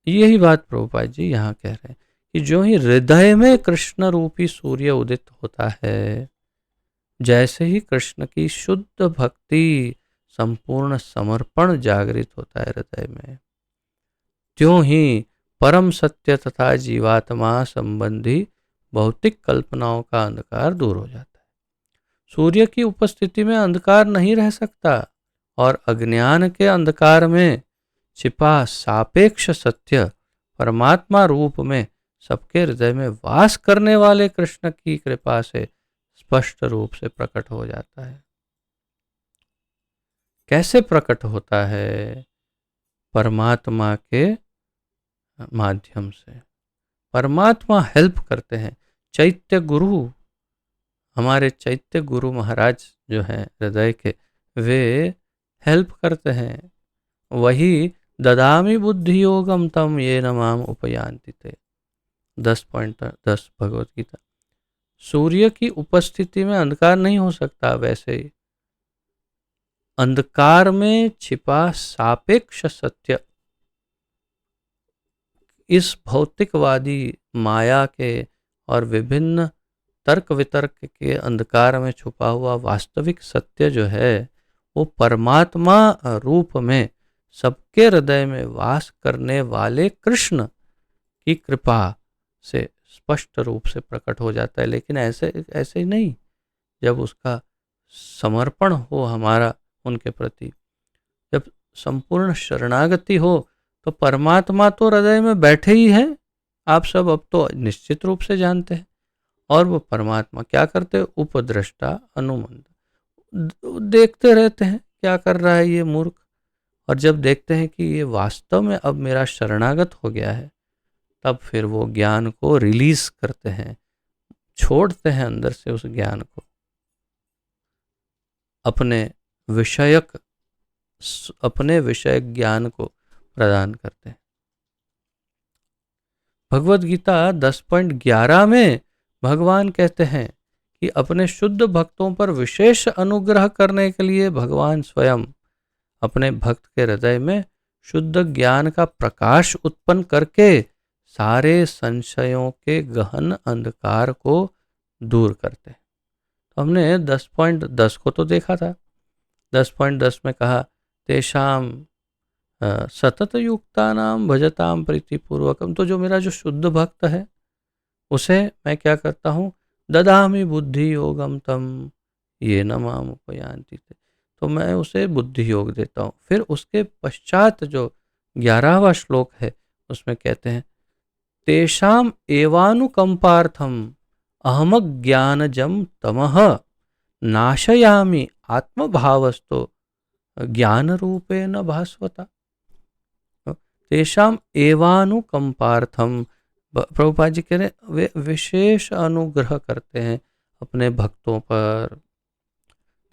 यही बात प्रभुपाद जी यहाँ कह रहे हैं कि जो ही हृदय में कृष्ण रूपी सूर्य उदित होता है, जैसे ही कृष्ण की शुद्ध भक्ति, संपूर्ण समर्पण जागृत होता है हृदय में, त्यों ही परम सत्य तथा जीवात्मा संबंधी भौतिक कल्पनाओं का अंधकार दूर हो जाता है। सूर्य की उपस्थिति में अंधकार नहीं रह सकता और अज्ञान के अंधकार में छिपा सापेक्ष सत्य परमात्मा रूप में सबके हृदय में वास करने वाले कृष्ण की कृपा से स्पष्ट रूप से प्रकट हो जाता है। कैसे प्रकट होता है? परमात्मा के माध्यम से। परमात्मा हेल्प करते हैं। चैत्य गुरु, हमारे चैत्य गुरु महाराज जो हैं हृदय के, वे हेल्प करते हैं। वही ददामि बुद्धि योगम तम ये न माम उपयांति ते। 10.10 भगवत गीता। सूर्य की उपस्थिति में अंधकार नहीं हो सकता, वैसे ही अंधकार में छिपा सापेक्ष सत्य इस भौतिकवादी माया के और विभिन्न तर्क वितर्क के अंधकार में छुपा हुआ वास्तविक सत्य जो है वो परमात्मा रूप में सबके हृदय में वास करने वाले कृष्ण की कृपा से स्पष्ट रूप से प्रकट हो जाता है। लेकिन ऐसे ऐसे ही नहीं, जब उसका समर्पण हो हमारा उनके प्रति, जब संपूर्ण शरणागति हो, तो परमात्मा तो हृदय में बैठे ही हैं। आप सब अब तो निश्चित रूप से जानते हैं। और वो परमात्मा क्या करते हैं? उपद्रष्टा अनुमंत, देखते रहते हैं क्या कर रहा है ये मूर्ख। और जब देखते हैं कि ये वास्तव में अब मेरा शरणागत हो गया है, तब फिर वो ज्ञान को रिलीज करते हैं, छोड़ते हैं अंदर से उस ज्ञान को, अपने विषयक ज्ञान को प्रदान करते हैं। भगवत गीता 10.11 में भगवान कहते हैं कि अपने शुद्ध भक्तों पर विशेष अनुग्रह करने के लिए भगवान स्वयं अपने भक्त के हृदय में शुद्ध ज्ञान का प्रकाश उत्पन्न करके सारे संशयों के गहन अंधकार को दूर करते हैं। तो हमने 10.10 को तो देखा था। 10.10 में कहा तेषाम सतत युक्तानाम भजताम प्रीतिपूर्वकम। तो जो मेरा जो शुद्ध भक्त है उसे मैं क्या करता हूँ? ददामि बुद्धि योगम तम ये न माम उपयांति। तो मैं उसे बुद्धि योग देता हूँ। फिर उसके पश्चात जो 11वां श्लोक है उसमें कहते हैं तेषाम एवानुकंपार्थम अहमज्ञानजम तमः नाशयामि आत्मभावस्तो ज्ञान रूपेण भास्वता। तेषाम एवानुकंपार्थम, प्रभुपाद जी कह रहे वे विशेष अनुग्रह करते हैं अपने भक्तों पर।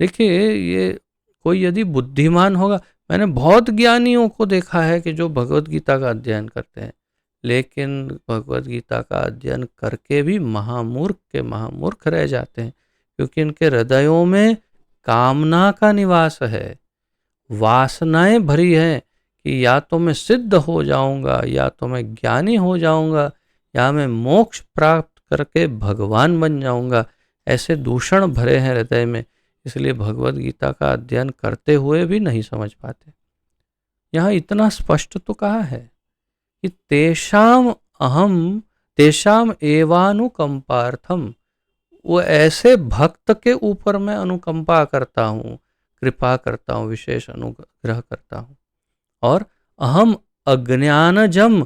देखिए ये कोई यदि बुद्धिमान होगा, मैंने बहुत ज्ञानियों को देखा है कि जो भगवत गीता का अध्ययन करते हैं, लेकिन भगवत गीता का अध्ययन करके भी महामूर्ख के महामूर्ख रह जाते हैं, क्योंकि इनके हृदयों में कामना का निवास है, वासनाएं भरी हैं कि या तो मैं सिद्ध हो जाऊंगा, या तो मैं ज्ञानी हो जाऊंगा, या मैं मोक्ष प्राप्त करके भगवान बन जाऊंगा। ऐसे दूषण भरे हैं हृदय में, इसलिए भगवत गीता का अध्ययन करते हुए भी नहीं समझ पाते। यहाँ इतना स्पष्ट तो कहा है कि तेषाम एवानुकंपार्थम, वो ऐसे भक्त के ऊपर मैं अनुकंपा करता हूँ, कृपा करता हूँ, विशेष अनुग्रह करता हूँ। और अहम अज्ञानजम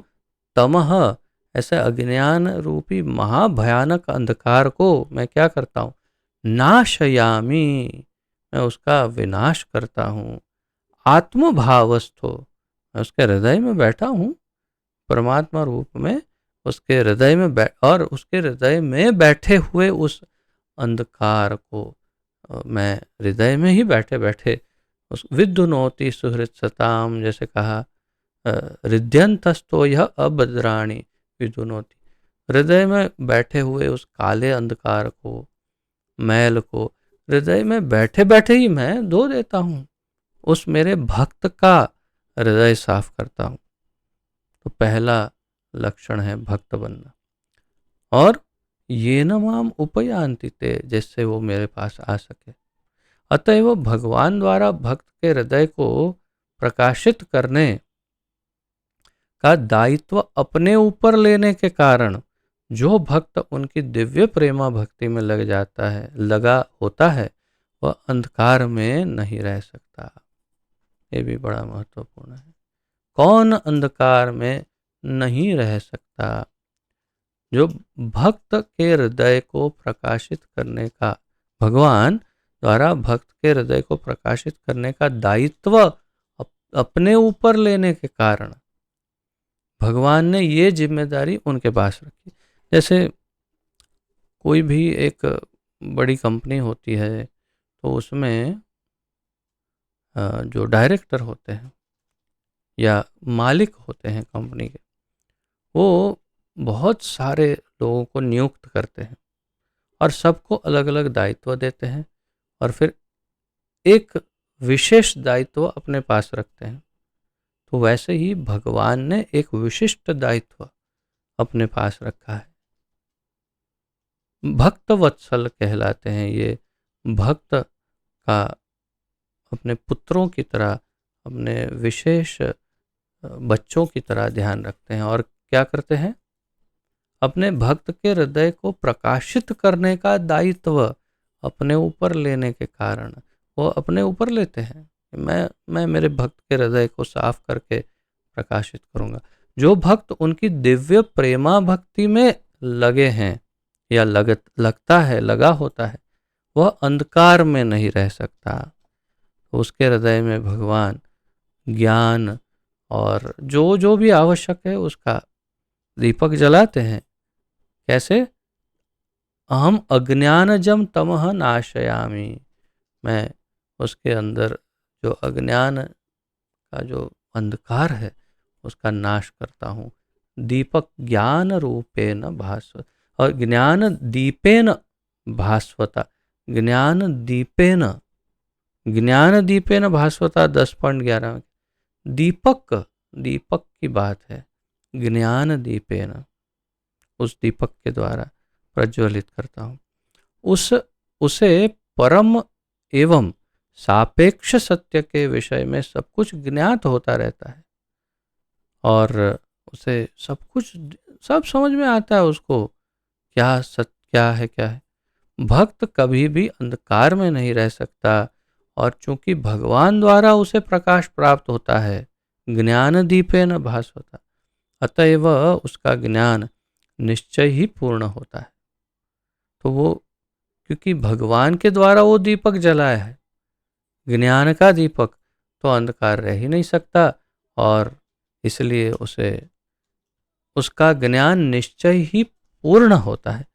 तमः, ऐसे अज्ञान रूपी महाभयानक अंधकार को मैं क्या करता हूँ? नाशयामी, मैं उसका विनाश करता हूँ। आत्मभावस्थो, मैं उसके हृदय में बैठा हूँ परमात्मा रूप में, उसके हृदय में और उसके हृदय में बैठे हुए उस अंधकार को मैं हृदय में ही बैठे बैठे उस विद्युनोति सुहृद सताम, जैसे कहा हृदयंतस्तो यह अभद्राणी विद्युनोति, हृदय में बैठे हुए उस काले अंधकार को, मैल को हृदय में बैठे बैठे ही मैं धो देता हूँ, उस मेरे भक्त का हृदय साफ करता हूँ। तो पहला लक्षण है भक्त बनना। और ये न माम उपयांति ते, जिससे वो मेरे पास आ सके। अतएव भगवान द्वारा भक्त के हृदय को प्रकाशित करने का दायित्व अपने ऊपर लेने के कारण जो भक्त उनकी दिव्य प्रेमा भक्ति में लगा होता है, वह अंधकार में नहीं रह सकता। ये भी बड़ा महत्वपूर्ण है। कौन अंधकार में नहीं रह सकता? जो भक्त के हृदय को प्रकाशित करने का, भगवान द्वारा भक्त के हृदय को प्रकाशित करने का दायित्व अपने ऊपर लेने के कारण भगवान ने ये जिम्मेदारी उनके पास रखी। जैसे कोई भी एक बड़ी कंपनी होती है, तो उसमें जो डायरेक्टर होते हैं या मालिक होते हैं कंपनी के, वो बहुत सारे लोगों को नियुक्त करते हैं और सबको अलग अलग दायित्व देते हैं और फिर एक विशेष दायित्व अपने पास रखते हैं। तो वैसे ही भगवान ने एक विशिष्ट दायित्व अपने पास रखा है। भक्त वत्सल कहलाते हैं ये। भक्त का अपने पुत्रों की तरह, अपने विशेष बच्चों की तरह ध्यान रखते हैं और क्या करते हैं, अपने भक्त के हृदय को प्रकाशित करने का दायित्व अपने ऊपर लेने के कारण वो अपने ऊपर लेते हैं। मैं मेरे भक्त के हृदय को साफ करके प्रकाशित करूंगा। जो भक्त उनकी दिव्य प्रेमा भक्ति में लगे हैं या लगता है, लगा होता है, वह अंधकार में नहीं रह सकता। उसके हृदय में भगवान ज्ञान और जो जो भी आवश्यक है उसका दीपक जलाते हैं। कैसे? अहम अज्ञानजम तमह नाशयामि। मैं उसके अंदर जो अज्ञान का जो अंधकार है उसका नाश करता हूँ। दीपक ज्ञान रूपेण भास्वत, और ज्ञान दीपेन भास्वता। ज्ञान दीपेन भास्वता 10.11। दीपक, दीपक की बात है। ज्ञान दीपेन, उस दीपक के द्वारा प्रज्वलित करता हूँ। उसे परम एवं सापेक्ष सत्य के विषय में सब कुछ ज्ञात होता रहता है और उसे सब समझ में आता है उसको, क्या सत्य क्या है, क्या है। भक्त कभी भी अंधकार में नहीं रह सकता और चूंकि भगवान द्वारा उसे प्रकाश प्राप्त होता है, ज्ञान दीपेन भास्वता, अतएव उसका ज्ञान निश्चय ही पूर्ण होता है। तो वो, क्योंकि भगवान के द्वारा वो दीपक जलाया है, ज्ञान का दीपक, तो अंधकार रह ही नहीं सकता और इसलिए उसे उसका ज्ञान निश्चय ही पूर्ण होता है।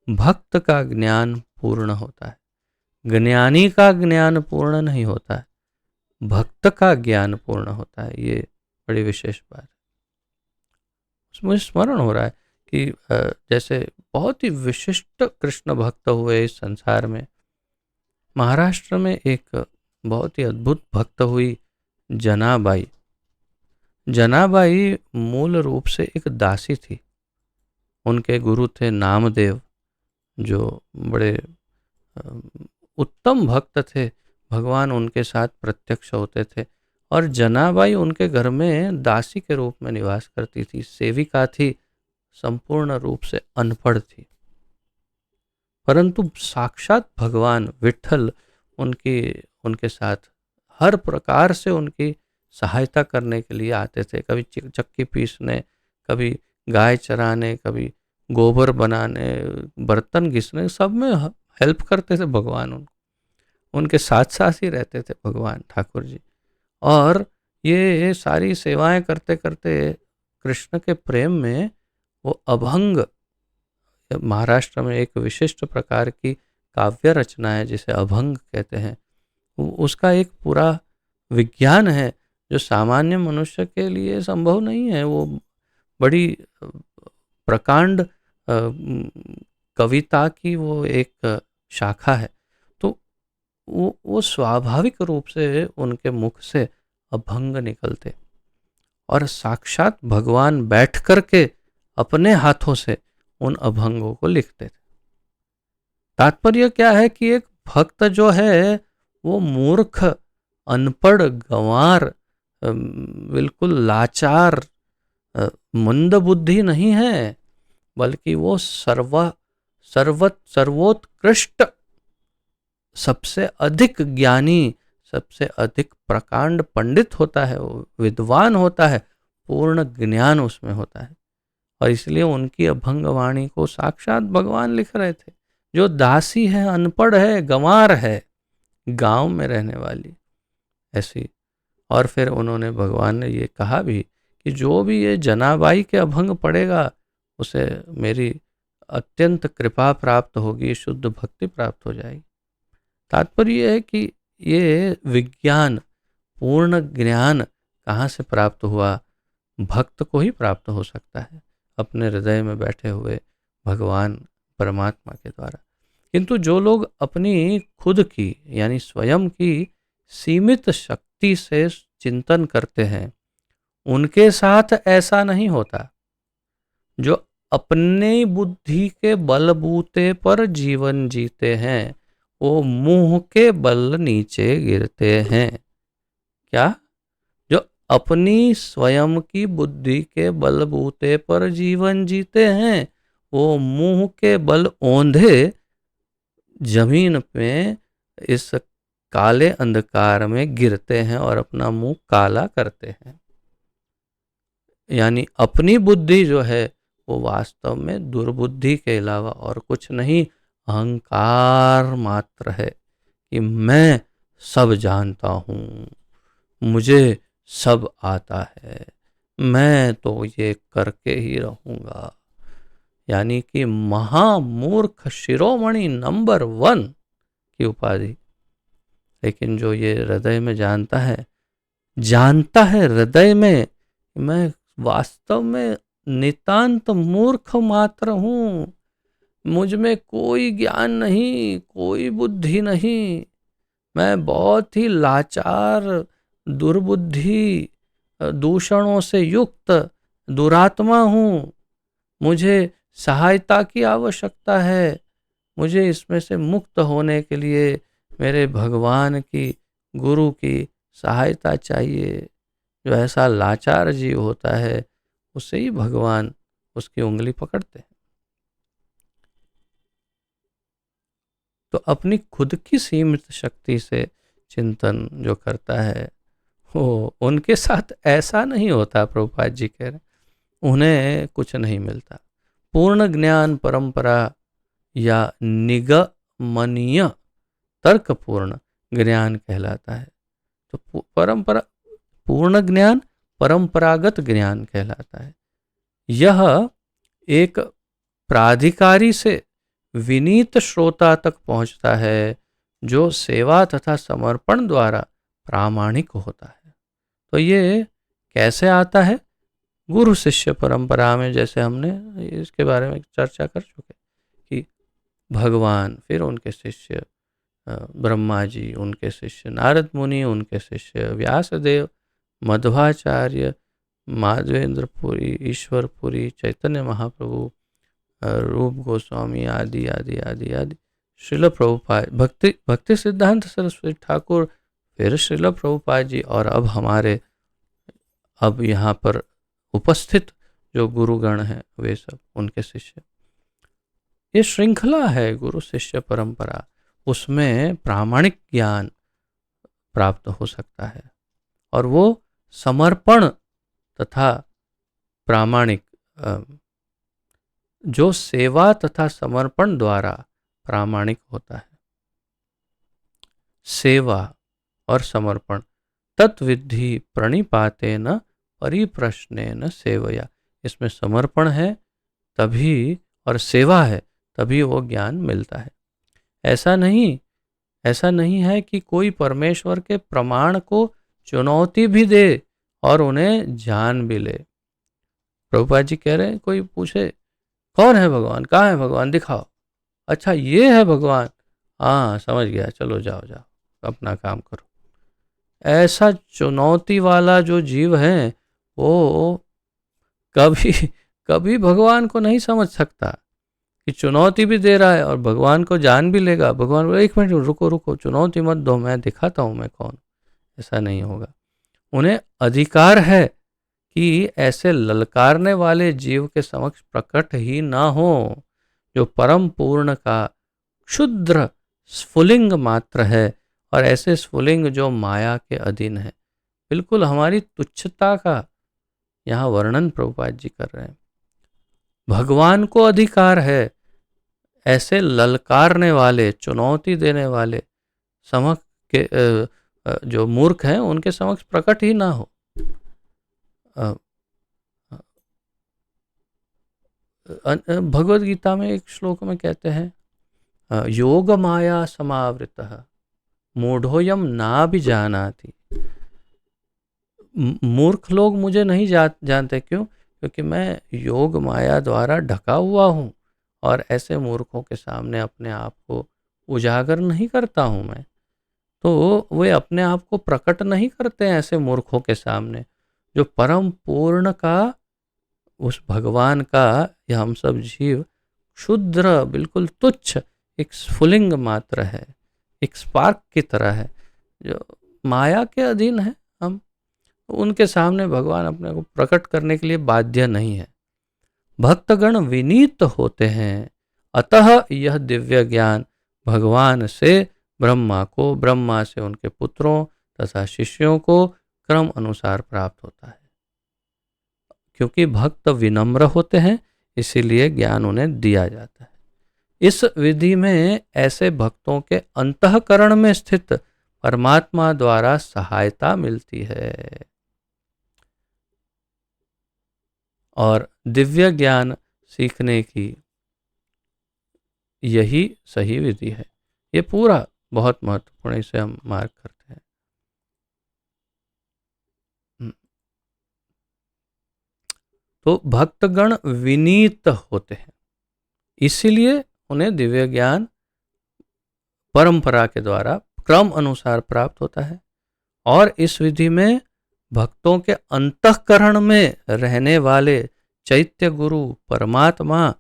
भक्त का ज्ञान पूर्ण होता है। ज्ञानी का ज्ञान पूर्ण नहीं होता है, भक्त का ज्ञान पूर्ण होता है। ये बड़ी विशेष बात है। मुझे स्मरण हो रहा है कि जैसे बहुत ही विशिष्ट कृष्ण भक्त हुए इस संसार में। महाराष्ट्र में एक बहुत ही अद्भुत भक्त हुई जनाबाई। जनाबाई मूल रूप से एक दासी थी। उनके गुरु थे नामदेव, जो बड़े उत्तम भक्त थे। भगवान उनके साथ प्रत्यक्ष होते थे और जनाबाई उनके घर में दासी के रूप में निवास करती थी, सेविका थी, संपूर्ण रूप से अनपढ़ थी। परंतु साक्षात भगवान विठ्ठल उनके साथ हर प्रकार से उनकी सहायता करने के लिए आते थे। कभी चक्की पीसने, कभी गाय चराने, कभी गोबर बनाने, बर्तन घिसने, सब में हेल्प करते थे भगवान। उनके साथ साथ ही रहते थे भगवान ठाकुर जी। और ये सारी सेवाएं करते करते कृष्ण के प्रेम में वो अभंग, महाराष्ट्र में एक विशिष्ट प्रकार की काव्य रचना है जिसे अभंग कहते हैं, उसका एक पूरा विज्ञान है जो सामान्य मनुष्य के लिए संभव नहीं है। वो बड़ी प्रकांड कविता की वो एक शाखा है। तो वो स्वाभाविक रूप से उनके मुख से अभंग निकलते और साक्षात भगवान बैठ करके अपने हाथों से उन अभंगों को लिखते थे। तात्पर्य क्या है कि एक भक्त जो है वो मूर्ख, अनपढ़, गंवार, बिल्कुल लाचार, मंद बुद्धि नहीं है, बल्कि वो सर्वोत्कृष्ट, सबसे अधिक ज्ञानी, सबसे अधिक प्रकांड पंडित होता है, वो विद्वान होता है, पूर्ण ज्ञान उसमें होता है। और इसलिए उनकी अभंग वाणी को साक्षात भगवान लिख रहे थे। जो दासी है, अनपढ़ है, गंवार है, गांव में रहने वाली ऐसी। और फिर उन्होंने, भगवान ने ये कहा भी कि जो भी ये जनाबाई के अभंग पढ़ेगा उसे मेरी अत्यंत कृपा प्राप्त होगी, शुद्ध भक्ति प्राप्त हो जाएगी। तात्पर्य है कि ये विज्ञान, पूर्ण ज्ञान कहाँ से प्राप्त हुआ? भक्त को ही प्राप्त हो सकता है, अपने हृदय में बैठे हुए भगवान परमात्मा के द्वारा। किंतु जो लोग अपनी खुद की यानी स्वयं की सीमित शक्ति से चिंतन करते हैं, उनके साथ ऐसा नहीं होता। जो अपनी बुद्धि के बलबूते पर जीवन जीते हैं, वो मुंह के बल नीचे गिरते हैं। क्या? जो अपनी स्वयं की बुद्धि के बलबूते पर जीवन जीते हैं, वो मुंह के बल औंधे जमीन पे इस काले अंधकार में गिरते हैं और अपना मुंह काला करते हैं। यानी अपनी बुद्धि जो है वो वास्तव में दुर्बुद्धि के अलावा और कुछ नहीं, अहंकार मात्र है कि मैं सब जानता हूँ, मुझे सब आता है, मैं तो ये करके ही रहूँगा। यानी कि महामूर्ख शिरोमणि नंबर 1 की उपाधि। लेकिन जो ये हृदय में जानता है हृदय में, मैं वास्तव में नितांत मूर्ख मात्र हूँ, मुझ में कोई ज्ञान नहीं, कोई बुद्धि नहीं, मैं बहुत ही लाचार, दुर्बुद्धि, दूषणों से युक्त दुरात्मा हूँ, मुझे सहायता की आवश्यकता है, मुझे इसमें से मुक्त होने के लिए मेरे भगवान की, गुरु की सहायता चाहिए। जो ऐसा लाचार जीव होता है, उससे ही भगवान उसकी उंगली पकड़ते हैं। तो अपनी खुद की सीमित शक्ति से चिंतन जो करता है, वो उनके साथ ऐसा नहीं होता। प्रभुपाद जी कह रहे, उन्हें कुछ नहीं मिलता। पूर्ण ज्ञान परंपरा या निगमनीय तर्कपूर्ण ज्ञान कहलाता है। तो परंपरा पूर्ण ज्ञान परंपरागत ज्ञान कहलाता है। यह एक प्राधिकारी से विनीत श्रोता तक पहुंचता है, जो सेवा तथा समर्पण द्वारा प्रामाणिक होता है। तो ये कैसे आता है? गुरु शिष्य परंपरा में, जैसे हमने इसके बारे में चर्चा कर चुके कि भगवान, फिर उनके शिष्य ब्रह्मा जी, उनके शिष्य नारद मुनि, उनके शिष्य व्यासदेव, मध्वाचार्य, माधवेंद्रपुरी, ईश्वरपुरी, चैतन्य महाप्रभु, रूप गोस्वामी आदि आदि आदि आदि, श्रील प्रभुपाद, भक्ति सिद्धांत सरस्वती ठाकुर, फिर श्रील प्रभुपाद जी, और अब हमारे अब यहाँ पर उपस्थित जो गुरुगण हैं वे सब उनके शिष्य। ये श्रृंखला है गुरु शिष्य परंपरा। उसमें प्रामाणिक ज्ञान प्राप्त हो सकता है, और वो समर्पण तथा प्रामाणिक, जो सेवा तथा समर्पण द्वारा प्रामाणिक होता है। सेवा और समर्पण, तत्विधि प्रणिपातेन परिप्रश्नेन सेवया। इसमें समर्पण है तभी, और सेवा है तभी वो ज्ञान मिलता है। ऐसा नहीं है कि कोई परमेश्वर के प्रमाण को चुनौती भी दे और उन्हें जान भी ले। प्रभुपाद जी कह रहे हैं, कोई पूछे कौन है भगवान, कहाँ है भगवान, दिखाओ। अच्छा ये है भगवान, हाँ समझ गया, चलो जाओ जाओ अपना काम करो। ऐसा चुनौती वाला जो जीव है, वो कभी कभी भगवान को नहीं समझ सकता कि चुनौती भी दे रहा है और भगवान को जान भी लेगा। भगवान बोले, एक मिनट रुको, चुनौती मत दो, मैं दिखाता हूँ मैं कौन। ऐसा नहीं होगा। उन्हें अधिकार है कि ऐसे ललकारने वाले जीव के समक्ष प्रकट ही ना हो, जो परम पूर्ण का क्षुद्र स्फुलिंग मात्र है, और ऐसे स्फुलिंग जो माया के अधीन है। बिल्कुल हमारी तुच्छता का यहाँ वर्णन प्रभुपाद जी कर रहे हैं। भगवान को अधिकार है ऐसे ललकारने वाले, चुनौती देने वाले समक्ष के जो मूर्ख हैं उनके समक्ष प्रकट ही ना हो। भगवद गीता में एक श्लोक में कहते हैं, योग माया समावृतः मूढ़ोयम नाभिजानाति। मूर्ख लोग मुझे नहीं जानते। क्यों? क्योंकि मैं योग माया द्वारा ढका हुआ हूँ और ऐसे मूर्खों के सामने अपने आप को उजागर नहीं करता हूँ मैं। तो वे अपने आप को प्रकट नहीं करते हैं ऐसे मूर्खों के सामने। जो परम पूर्ण का, उस भगवान का, यह हम सब जीव क्षुद्र, बिल्कुल तुच्छ एक स्फुलिंग मात्र है, एक स्पार्क की तरह है, जो माया के अधीन है। हम उनके सामने भगवान अपने को प्रकट करने के लिए बाध्य नहीं है। भक्तगण विनीत होते हैं, अतः यह दिव्य ज्ञान भगवान से ब्रह्मा को, ब्रह्मा से उनके पुत्रों तथा शिष्यों को क्रम अनुसार प्राप्त होता है। क्योंकि भक्त विनम्र होते हैं, इसीलिए ज्ञान उन्हें दिया जाता है। इस विधि में ऐसे भक्तों के अंतःकरण में स्थित परमात्मा द्वारा सहायता मिलती है और दिव्य ज्ञान सीखने की यही सही विधि है। ये पूरा बहुत महत्वपूर्ण, इसे हम मार्क करते हैं। तो भक्तगण विनीत होते हैं, इसीलिए उन्हें दिव्य ज्ञान परंपरा के द्वारा क्रम अनुसार प्राप्त होता है। और इस विधि में भक्तों के अंतःकरण में रहने वाले चैत्य गुरु परमात्मा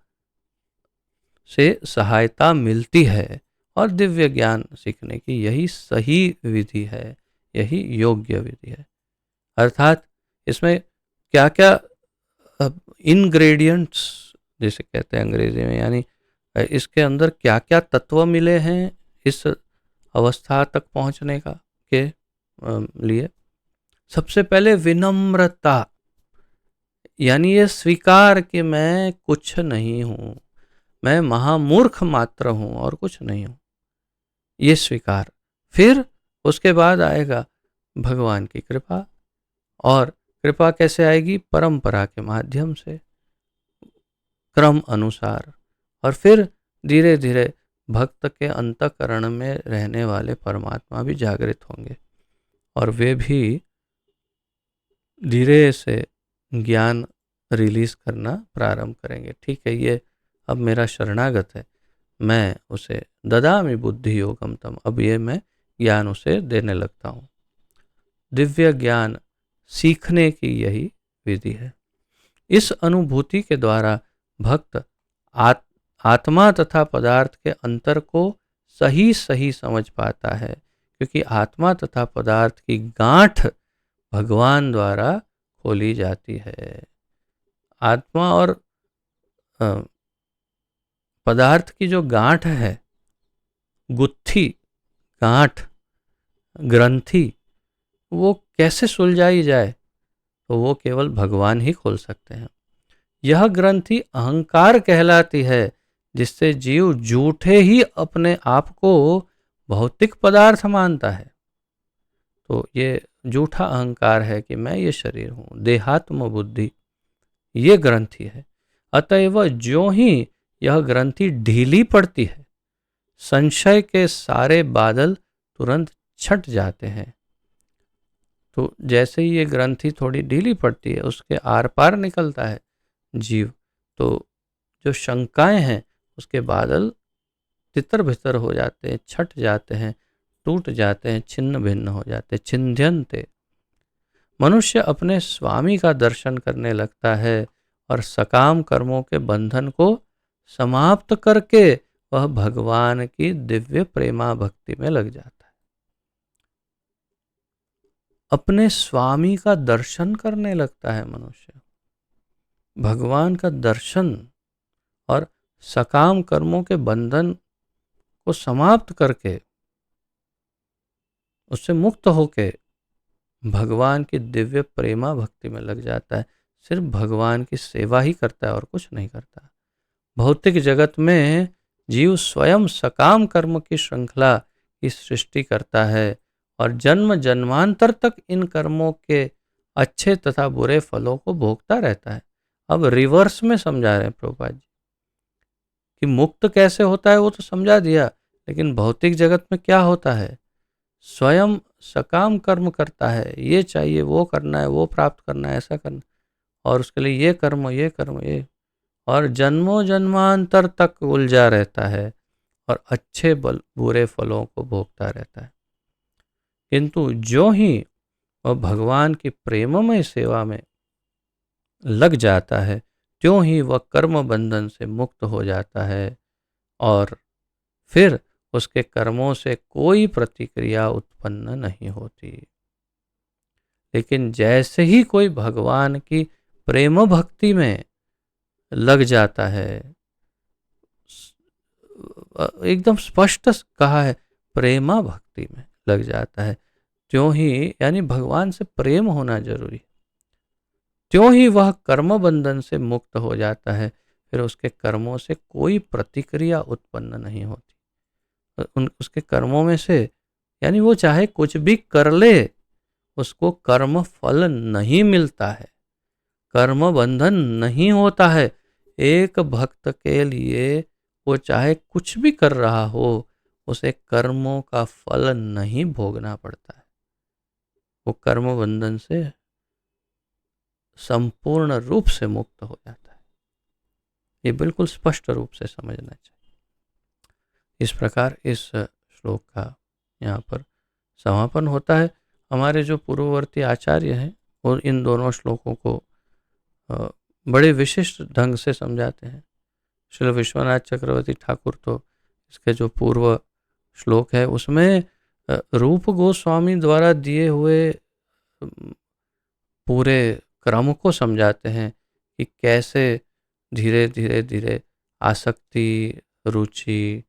से सहायता मिलती है और दिव्य ज्ञान सीखने की यही सही विधि है, यही योग्य विधि है। अर्थात इसमें क्या क्या इंग्रेडिएंट्स जिसे कहते हैं अंग्रेजी में, यानी इसके अंदर क्या क्या तत्व मिले हैं इस अवस्था तक पहुंचने का के लिए। सबसे पहले विनम्रता, यानी ये स्वीकार कि मैं कुछ नहीं हूँ, मैं महामूर्ख मात्र हूँ और कुछ नहीं हूँ, ये स्वीकार। फिर उसके बाद आएगा भगवान की कृपा, और कृपा कैसे आएगी? परंपरा के माध्यम से, क्रम अनुसार। और फिर धीरे धीरे भक्त के अंतःकरण में रहने वाले परमात्मा भी जागृत होंगे और वे भी धीरे से ज्ञान रिलीज करना प्रारंभ करेंगे। ठीक है, ये अब मेरा शरणागत है, मैं उसे ददामि बुद्धि योगम तम, अब ये मैं ज्ञान उसे देने लगता हूँ। दिव्य ज्ञान सीखने की यही विधि है। इस अनुभूति के द्वारा भक्त आत्मा तथा पदार्थ के अंतर को सही सही समझ पाता है, क्योंकि आत्मा तथा पदार्थ की गांठ भगवान द्वारा खोली जाती है। आत्मा और पदार्थ की जो गांठ है, गुत्थी, गांठ, ग्रंथि, वो कैसे सुलझाई जाए? तो वो केवल भगवान ही खोल सकते हैं। यह ग्रंथि अहंकार कहलाती है, जिससे जीव झूठे ही अपने आप को भौतिक पदार्थ मानता है। तो ये झूठा अहंकार है कि मैं ये शरीर हूँ, देहात्म बुद्धि, ये ग्रंथि है। अतएव ज्यों ही यह ग्रंथि ढीली पड़ती है, संशय के सारे बादल तुरंत छट जाते हैं। तो जैसे ही ये ग्रंथि थोड़ी ढीली पड़ती है, उसके आर पार निकलता है जीव, तो जो शंकाएं हैं उसके बादल तितर बितर हो जाते हैं, छट जाते हैं, टूट जाते हैं, छिन्न भिन्न हो जाते हैं, छिंद्यन्ते। मनुष्य अपने स्वामी का दर्शन करने लगता है और सकाम कर्मों के बंधन को समाप्त करके वह भगवान की दिव्य प्रेमा भक्ति में लग जाता है। अपने स्वामी का दर्शन करने लगता है मनुष्य, भगवान का दर्शन और सकाम कर्मों के बंधन को समाप्त करके, उससे मुक्त होके भगवान की दिव्य प्रेमा भक्ति में लग जाता है। सिर्फ भगवान की सेवा ही करता है और कुछ नहीं करता। भौतिक जगत में जीव स्वयं सकाम कर्म की श्रृंखला की सृष्टि करता है और जन्म जन्मांतर तक इन कर्मों के अच्छे तथा बुरे फलों को भोगता रहता है। अब रिवर्स में समझा रहे हैं प्रभुपाद जी कि मुक्त कैसे होता है, वो तो समझा दिया, लेकिन भौतिक जगत में क्या होता है? स्वयं सकाम कर्म करता है, ये चाहिए, वो करना है, वो प्राप्त करना है, ऐसा करना, और उसके लिए ये कर्म, ये कर्म, ये, और जन्मों जन्मांतर तक उलझा रहता है और अच्छे बुरे फलों को भोगता रहता है। किंतु जो ही वह भगवान की प्रेममय सेवा में लग जाता है, त्यों ही वह कर्म बंधन से मुक्त हो जाता है और फिर उसके कर्मों से कोई प्रतिक्रिया उत्पन्न नहीं होती। लेकिन जैसे ही कोई भगवान की प्रेम भक्ति में लग जाता है, एकदम स्पष्ट कहा है, प्रेमा भक्ति में लग जाता है, त्यों ही, यानी भगवान से प्रेम होना जरूरी है, त्यों ही वह कर्म बंधन से मुक्त हो जाता है, फिर उसके कर्मों से कोई प्रतिक्रिया उत्पन्न नहीं होती। उसके कर्मों में से, यानी वो चाहे कुछ भी कर ले, उसको कर्म फल नहीं मिलता है, कर्म बंधन नहीं होता है। एक भक्त के लिए वो चाहे कुछ भी कर रहा हो, उसे कर्मों का फल नहीं भोगना पड़ता है, वो कर्म बंधन से संपूर्ण रूप से मुक्त हो जाता है। ये बिल्कुल स्पष्ट रूप से समझना चाहिए। इस प्रकार इस श्लोक का यहाँ पर समापन होता है। हमारे जो पूर्ववर्ती आचार्य हैं वो इन दोनों श्लोकों को बड़े विशिष्ट ढंग से समझाते हैं। श्री विश्वनाथ चक्रवर्ती ठाकुर तो इसके जो पूर्व श्लोक है उसमें रूप गोस्वामी द्वारा दिए हुए पूरे क्रम को समझाते हैं कि कैसे धीरे धीरे धीरे आसक्ति, रुचि,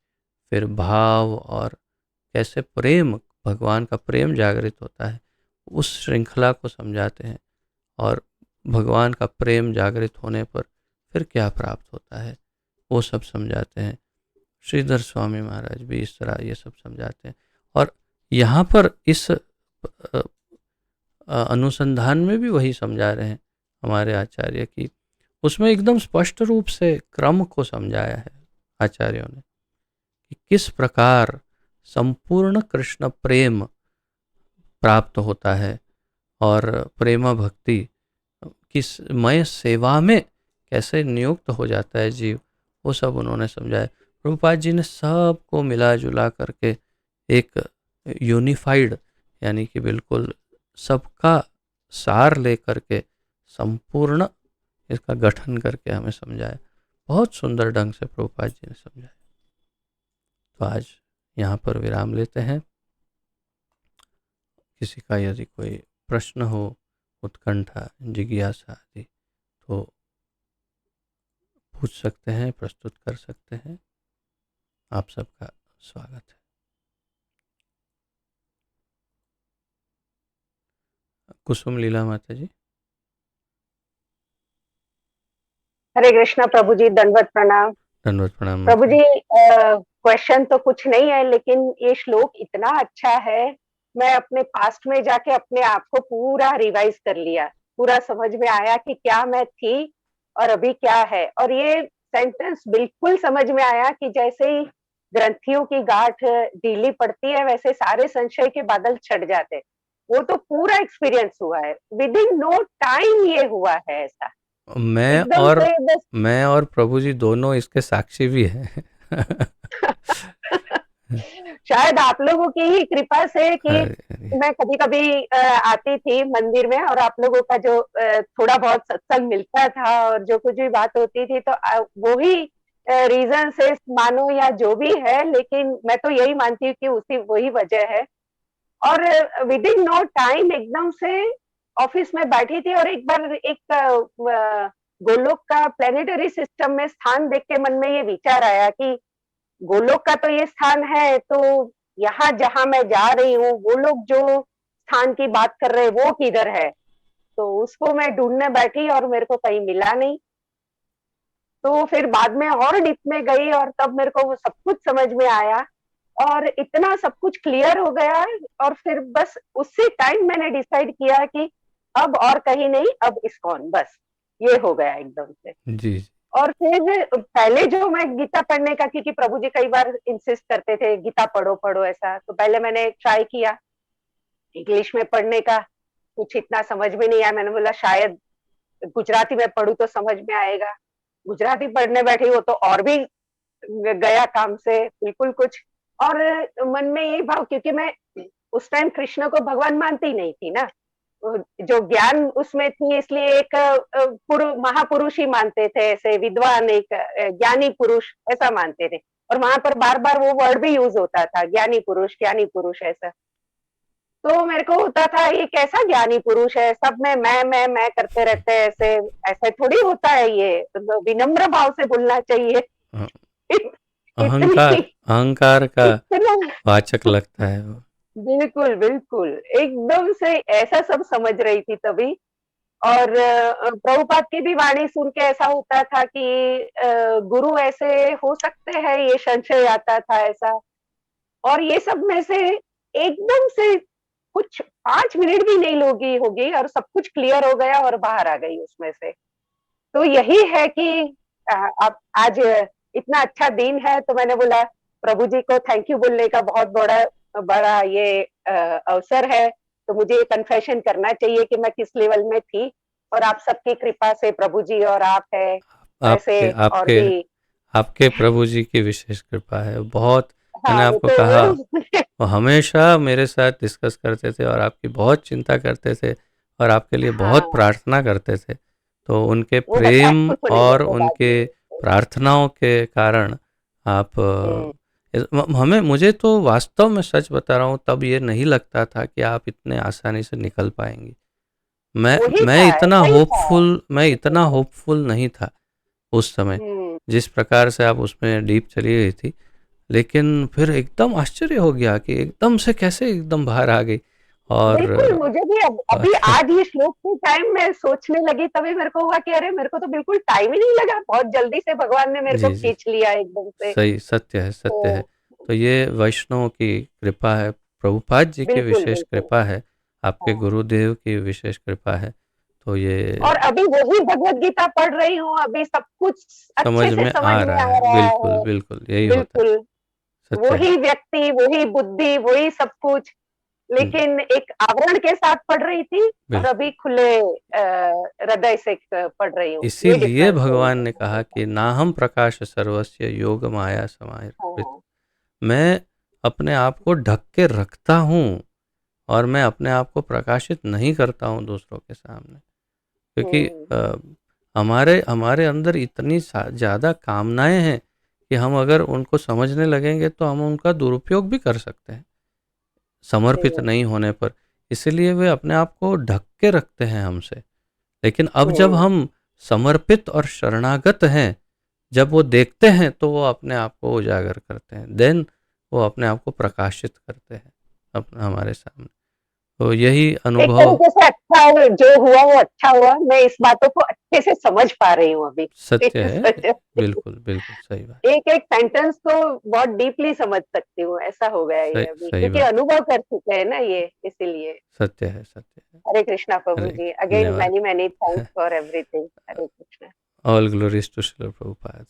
फिर भाव और कैसे प्रेम, भगवान का प्रेम जागृत होता है, उस श्रृंखला को समझाते हैं। और भगवान का प्रेम जागृत होने पर फिर क्या प्राप्त होता है वो सब समझाते हैं। श्रीधर स्वामी महाराज भी इस तरह ये सब समझाते हैं। और यहाँ पर इस अनुसंधान में भी वही समझा रहे हैं हमारे आचार्य की, उसमें एकदम स्पष्ट रूप से क्रम को समझाया है आचार्यों ने कि किस प्रकार संपूर्ण कृष्ण प्रेम प्राप्त होता है और प्रेम भक्ति किस मय सेवा में कैसे नियुक्त हो जाता है जीव, वो सब उन्होंने समझाया। प्रभुपाद जी ने सबको मिला जुला करके एक यूनिफाइड, यानी कि बिल्कुल सबका सार लेकर के संपूर्ण इसका गठन करके हमें समझाया। बहुत सुंदर ढंग से प्रभुपाद जी ने समझाया। तो आज यहाँ पर विराम लेते हैं। किसी का यदि कोई प्रश्न हो, उत्कंठा, जिज्ञासा आदि, तो पूछ सकते हैं, प्रस्तुत कर सकते हैं। आप सबका स्वागत है। कुसुम लीला माता जी। हरे कृष्णा प्रभु जी, दंडवत प्रणाम। दंडवत प्रणाम प्रभु माता जी, क्वेश्चन तो कुछ नहीं है, लेकिन ये श्लोक इतना अच्छा है, मैं अपने पास्ट में जाके अपने आप को पूरा रिवाइज कर लिया, पूरा समझ में आया कि क्या मैं थी और अभी क्या है। और ये सेंटेंस बिल्कुल समझ में आया कि जैसे ही ग्रंथियों की गांठ ढीली पड़ती है, वैसे सारे संशय के बादल छट जाते। वो तो पूरा एक्सपीरियंस हुआ है, विद इन नो टाइम ये हुआ है ऐसा। एकदम से बस मैं और प्रभु जी दोनों इसके साक्षी भी हैं। शायद आप लोगों की ही कृपा से कि मैं कभी कभी आती थी मंदिर में, और आप लोगों का जो थोड़ा बहुत सत्संग मिलता था और जो कुछ भी बात होती थी, तो वो ही रीजन से मानो या जो भी है, लेकिन मैं तो यही मानती हूँ कि उसी वही वजह है। और विद इन नो टाइम एकदम से ऑफिस में बैठी थी, और एक बार एक गोलोक का प्लेनेटरी सिस्टम में स्थान देख के मन में ये विचार आया कि गोलोक का तो ये स्थान है, तो यहाँ जहां मैं जा रही हूँ, वो लोग जो स्थान की बात कर रहे हैं वो किधर है। तो उसको मैं ढूंढने बैठी और मेरे को कहीं मिला नहीं। तो फिर बाद में और डिप में गई, और तब मेरे को वो सब कुछ समझ में आया और इतना सब कुछ क्लियर हो गया। और फिर बस उसी टाइम मैंने डिसाइड किया कि अब और कहीं नहीं, अब इस्कॉन, बस ये हो गया एकदम से। जी। और फिर पहले जो मैं गीता पढ़ने का, क्योंकि प्रभु जी कई बार इंसिस्ट करते थे गीता पढ़ो पढ़ो ऐसा, तो पहले मैंने ट्राई किया इंग्लिश में पढ़ने का कुछ इतना समझ में नहीं आया। मैंने बोला शायद गुजराती में पढ़ूं तो समझ में आएगा। गुजराती पढ़ने बैठी वो तो और भी गया काम से बिल्कुल कुछ। और मन में यही भाव, क्योंकि मैं उस टाइम कृष्ण को भगवान मानती नहीं थी ना, जो ज्ञान उसमें थी इसलिए एक महापुरुष ही मानते थे, ऐसे विद्वान, एक ज्ञानी पुरुष ऐसा मानते थे। और वहां पर बार बार वो वर्ड भी यूज होता था, ज्ञानी पुरुष ऐसा। तो मेरे को होता था ये कैसा ज्ञानी पुरुष है, सब में मैं करते रहते हैं, ऐसे ऐसे थोड़ी होता है, ये तो विनम्र भाव से बोलना चाहिए। अहंकार, अहंकार का इतना वाचक लगता है वो। बिल्कुल बिल्कुल एकदम से ऐसा सब समझ रही थी तभी। और प्रभुपाद की भी वाणी सुन के ऐसा होता था कि गुरु ऐसे हो सकते हैं, ये संशय आता था ऐसा। और ये सब में से एकदम से कुछ 5 मिनट भी नहीं लोगी होगी और सब कुछ क्लियर हो गया और बाहर आ गई उसमें से। तो यही है कि अब आज इतना अच्छा दिन है, तो मैंने बोला प्रभु जी को थैंक यू बोलने का बहुत बड़ा बड़ा ये अवसर है। तो मुझे ये कन्फेशन करना चाहिए कि मैं किस लेवल में थी, और आप सबकी कृपा से प्रभु जी और आप है ऐसे आपके और आपके भी। आपके प्रभु जी की विशेष कृपा है बहुत। मैंने हाँ वो आपको कहा, तो वो हमेशा मेरे साथ डिस्कस करते थे और आपकी बहुत चिंता करते थे और आपके लिए बहुत हाँ प्रार्थना करते थे। तो उनके वो बताए प्रेम कुछ थोड़ी देर और के बाद उनके में। प्रार्थनाओं के कारण आप हम्म, हमें मुझे तो वास्तव में सच बता रहा हूँ, तब ये नहीं लगता था कि आप इतने आसानी से निकल पाएंगी। मैं वही मैं था, इतना ऐसा ही था। होपफुल मैं इतना होपफुल नहीं था उस समय, हम्म, जिस प्रकार से आप उसमें डीप चली गई थी। लेकिन फिर एकदम आश्चर्य हो गया कि एकदम से कैसे एकदम बाहर आ गई। और बिल्कुल मुझे भी अभी आज ये श्लोक के टाइम में सोचने लगी, तभी मेरे को हुआ कि अरे मेरे को तो बिल्कुल टाइम ही नहीं लगा, बहुत जल्दी से भगवान ने मेरे को जी, जी, खींच लिया एकदम से। सही, सत्य है, सत्य है। तो तो ये वैष्णव की कृपा है, प्रभुपाद जी की बिल्कुल विशेष बिल्कुल। कृपा है, आपके हाँ। गुरुदेव की विशेष कृपा है। तो ये और अभी वही भगवत गीता पढ़ रही हूँ, अभी सब कुछ समझ अच्छे से में समझ आ में रहा आ है, रहा बिल्कुल, है। बिल्कुल, यही होता है, बिल्कुल सत्य है। वही व्यक्ति, वही बुद्धि, वही सब कुछ, हुँ, लेकिन एक आवरण के साथ पढ़ रही थी और बिल्कुल। अभी खुले हृदय से पढ़ रही हूँ, ये इसीलिए डिफरेंस है भगवान ने कहा इसमें। कि नाहं प्रकाश सर्वस्य योग माया समावृत। हाँ, मैं अपने आप को ढक के रखता हूँ और मैं अपने आप को प्रकाशित नहीं करता हूँ दूसरों के सामने, क्योंकि हम्म, हमारे हमारे अंदर इतनी ज़्यादा कामनाएं हैं कि हम अगर उनको समझने लगेंगे तो हम उनका दुरुपयोग भी कर सकते हैं सही समर्पित बात। नहीं होने पर। इसलिए वे अपने आप को ढक के रखते हैं हमसे। लेकिन अब जब हम्म, हम समर्पित और शरणागत हैं, जब वो देखते हैं तो वो अपने आप को उजागर करते हैं, देन वो अपने आप को प्रकाशित करते हैं अपने हमारे सामने। तो यही एक अनुभव तरीके से अच्छा जो हुआ वो अच्छा हुआ, मैं इस बातों को अच्छे से समझ पा रही हूँ अभी। सत्य है। बिल्कुल, बिल्कुल सही बात। एक एक सेंटेंस को बहुत डीपली समझ सकती हूँ, ऐसा हो गया है ये सही अभी, सही क्योंकि बात। अनुभव कर चुके हैं ना ये, इसीलिए। सत्य है, सत्य है। हरे कृष्णा प्रभु अरे जी, अगेन धन्यवाद। Many many thanks for everything. Hare Krishna. All glories to Srila Prabhupada.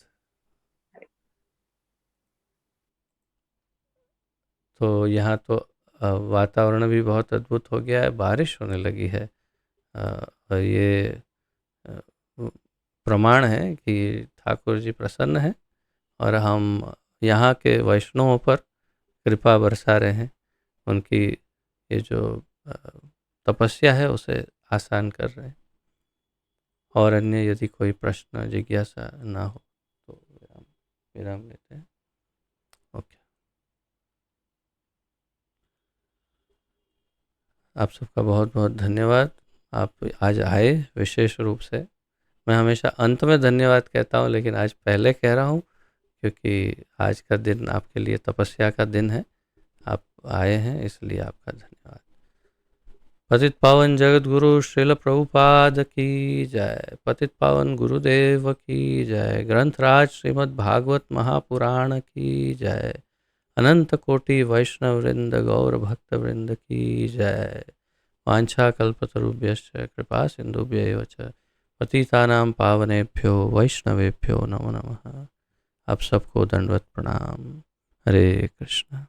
तो यहाँ तो वातावरण भी बहुत अद्भुत हो गया है, बारिश होने लगी है। और ये अ, प्रमाण है कि ठाकुर जी प्रसन्न हैं और हम यहाँ के वैष्णवों पर कृपा बरसा रहे हैं। उनकी ये जो अ, तपस्या है उसे आसान कर रहे हैं। और अन्य यदि कोई प्रश्न जिज्ञासा ना हो तो विराम विराम लेते हैं। ओके। आप सबका बहुत बहुत धन्यवाद। आप आज आए विशेष रूप से। मैं हमेशा अंत में धन्यवाद कहता हूँ, लेकिन आज पहले कह रहा हूँ क्योंकि आज का दिन आपके लिए तपस्या का दिन है। आप आए हैं इसलिए आपका धन्यवाद। पतित पावन जगत गुरु श्रील प्रभुपाद की जय। पतित पावन गुरुदेव की जय। ग्रंथराज श्रीमद् भागवत महापुराण की जय। अनंत कोटि वैष्णव वृंद गौर भक्त वृंद की जय। वांछा कल्पतरुभ्यश्च कृपा सिंधुभ्यैव च पतितानां पावनेभ्यो वैष्णवेभ्यो नमो नमः। आप सबको दंडवत प्रणाम। हरे कृष्ण।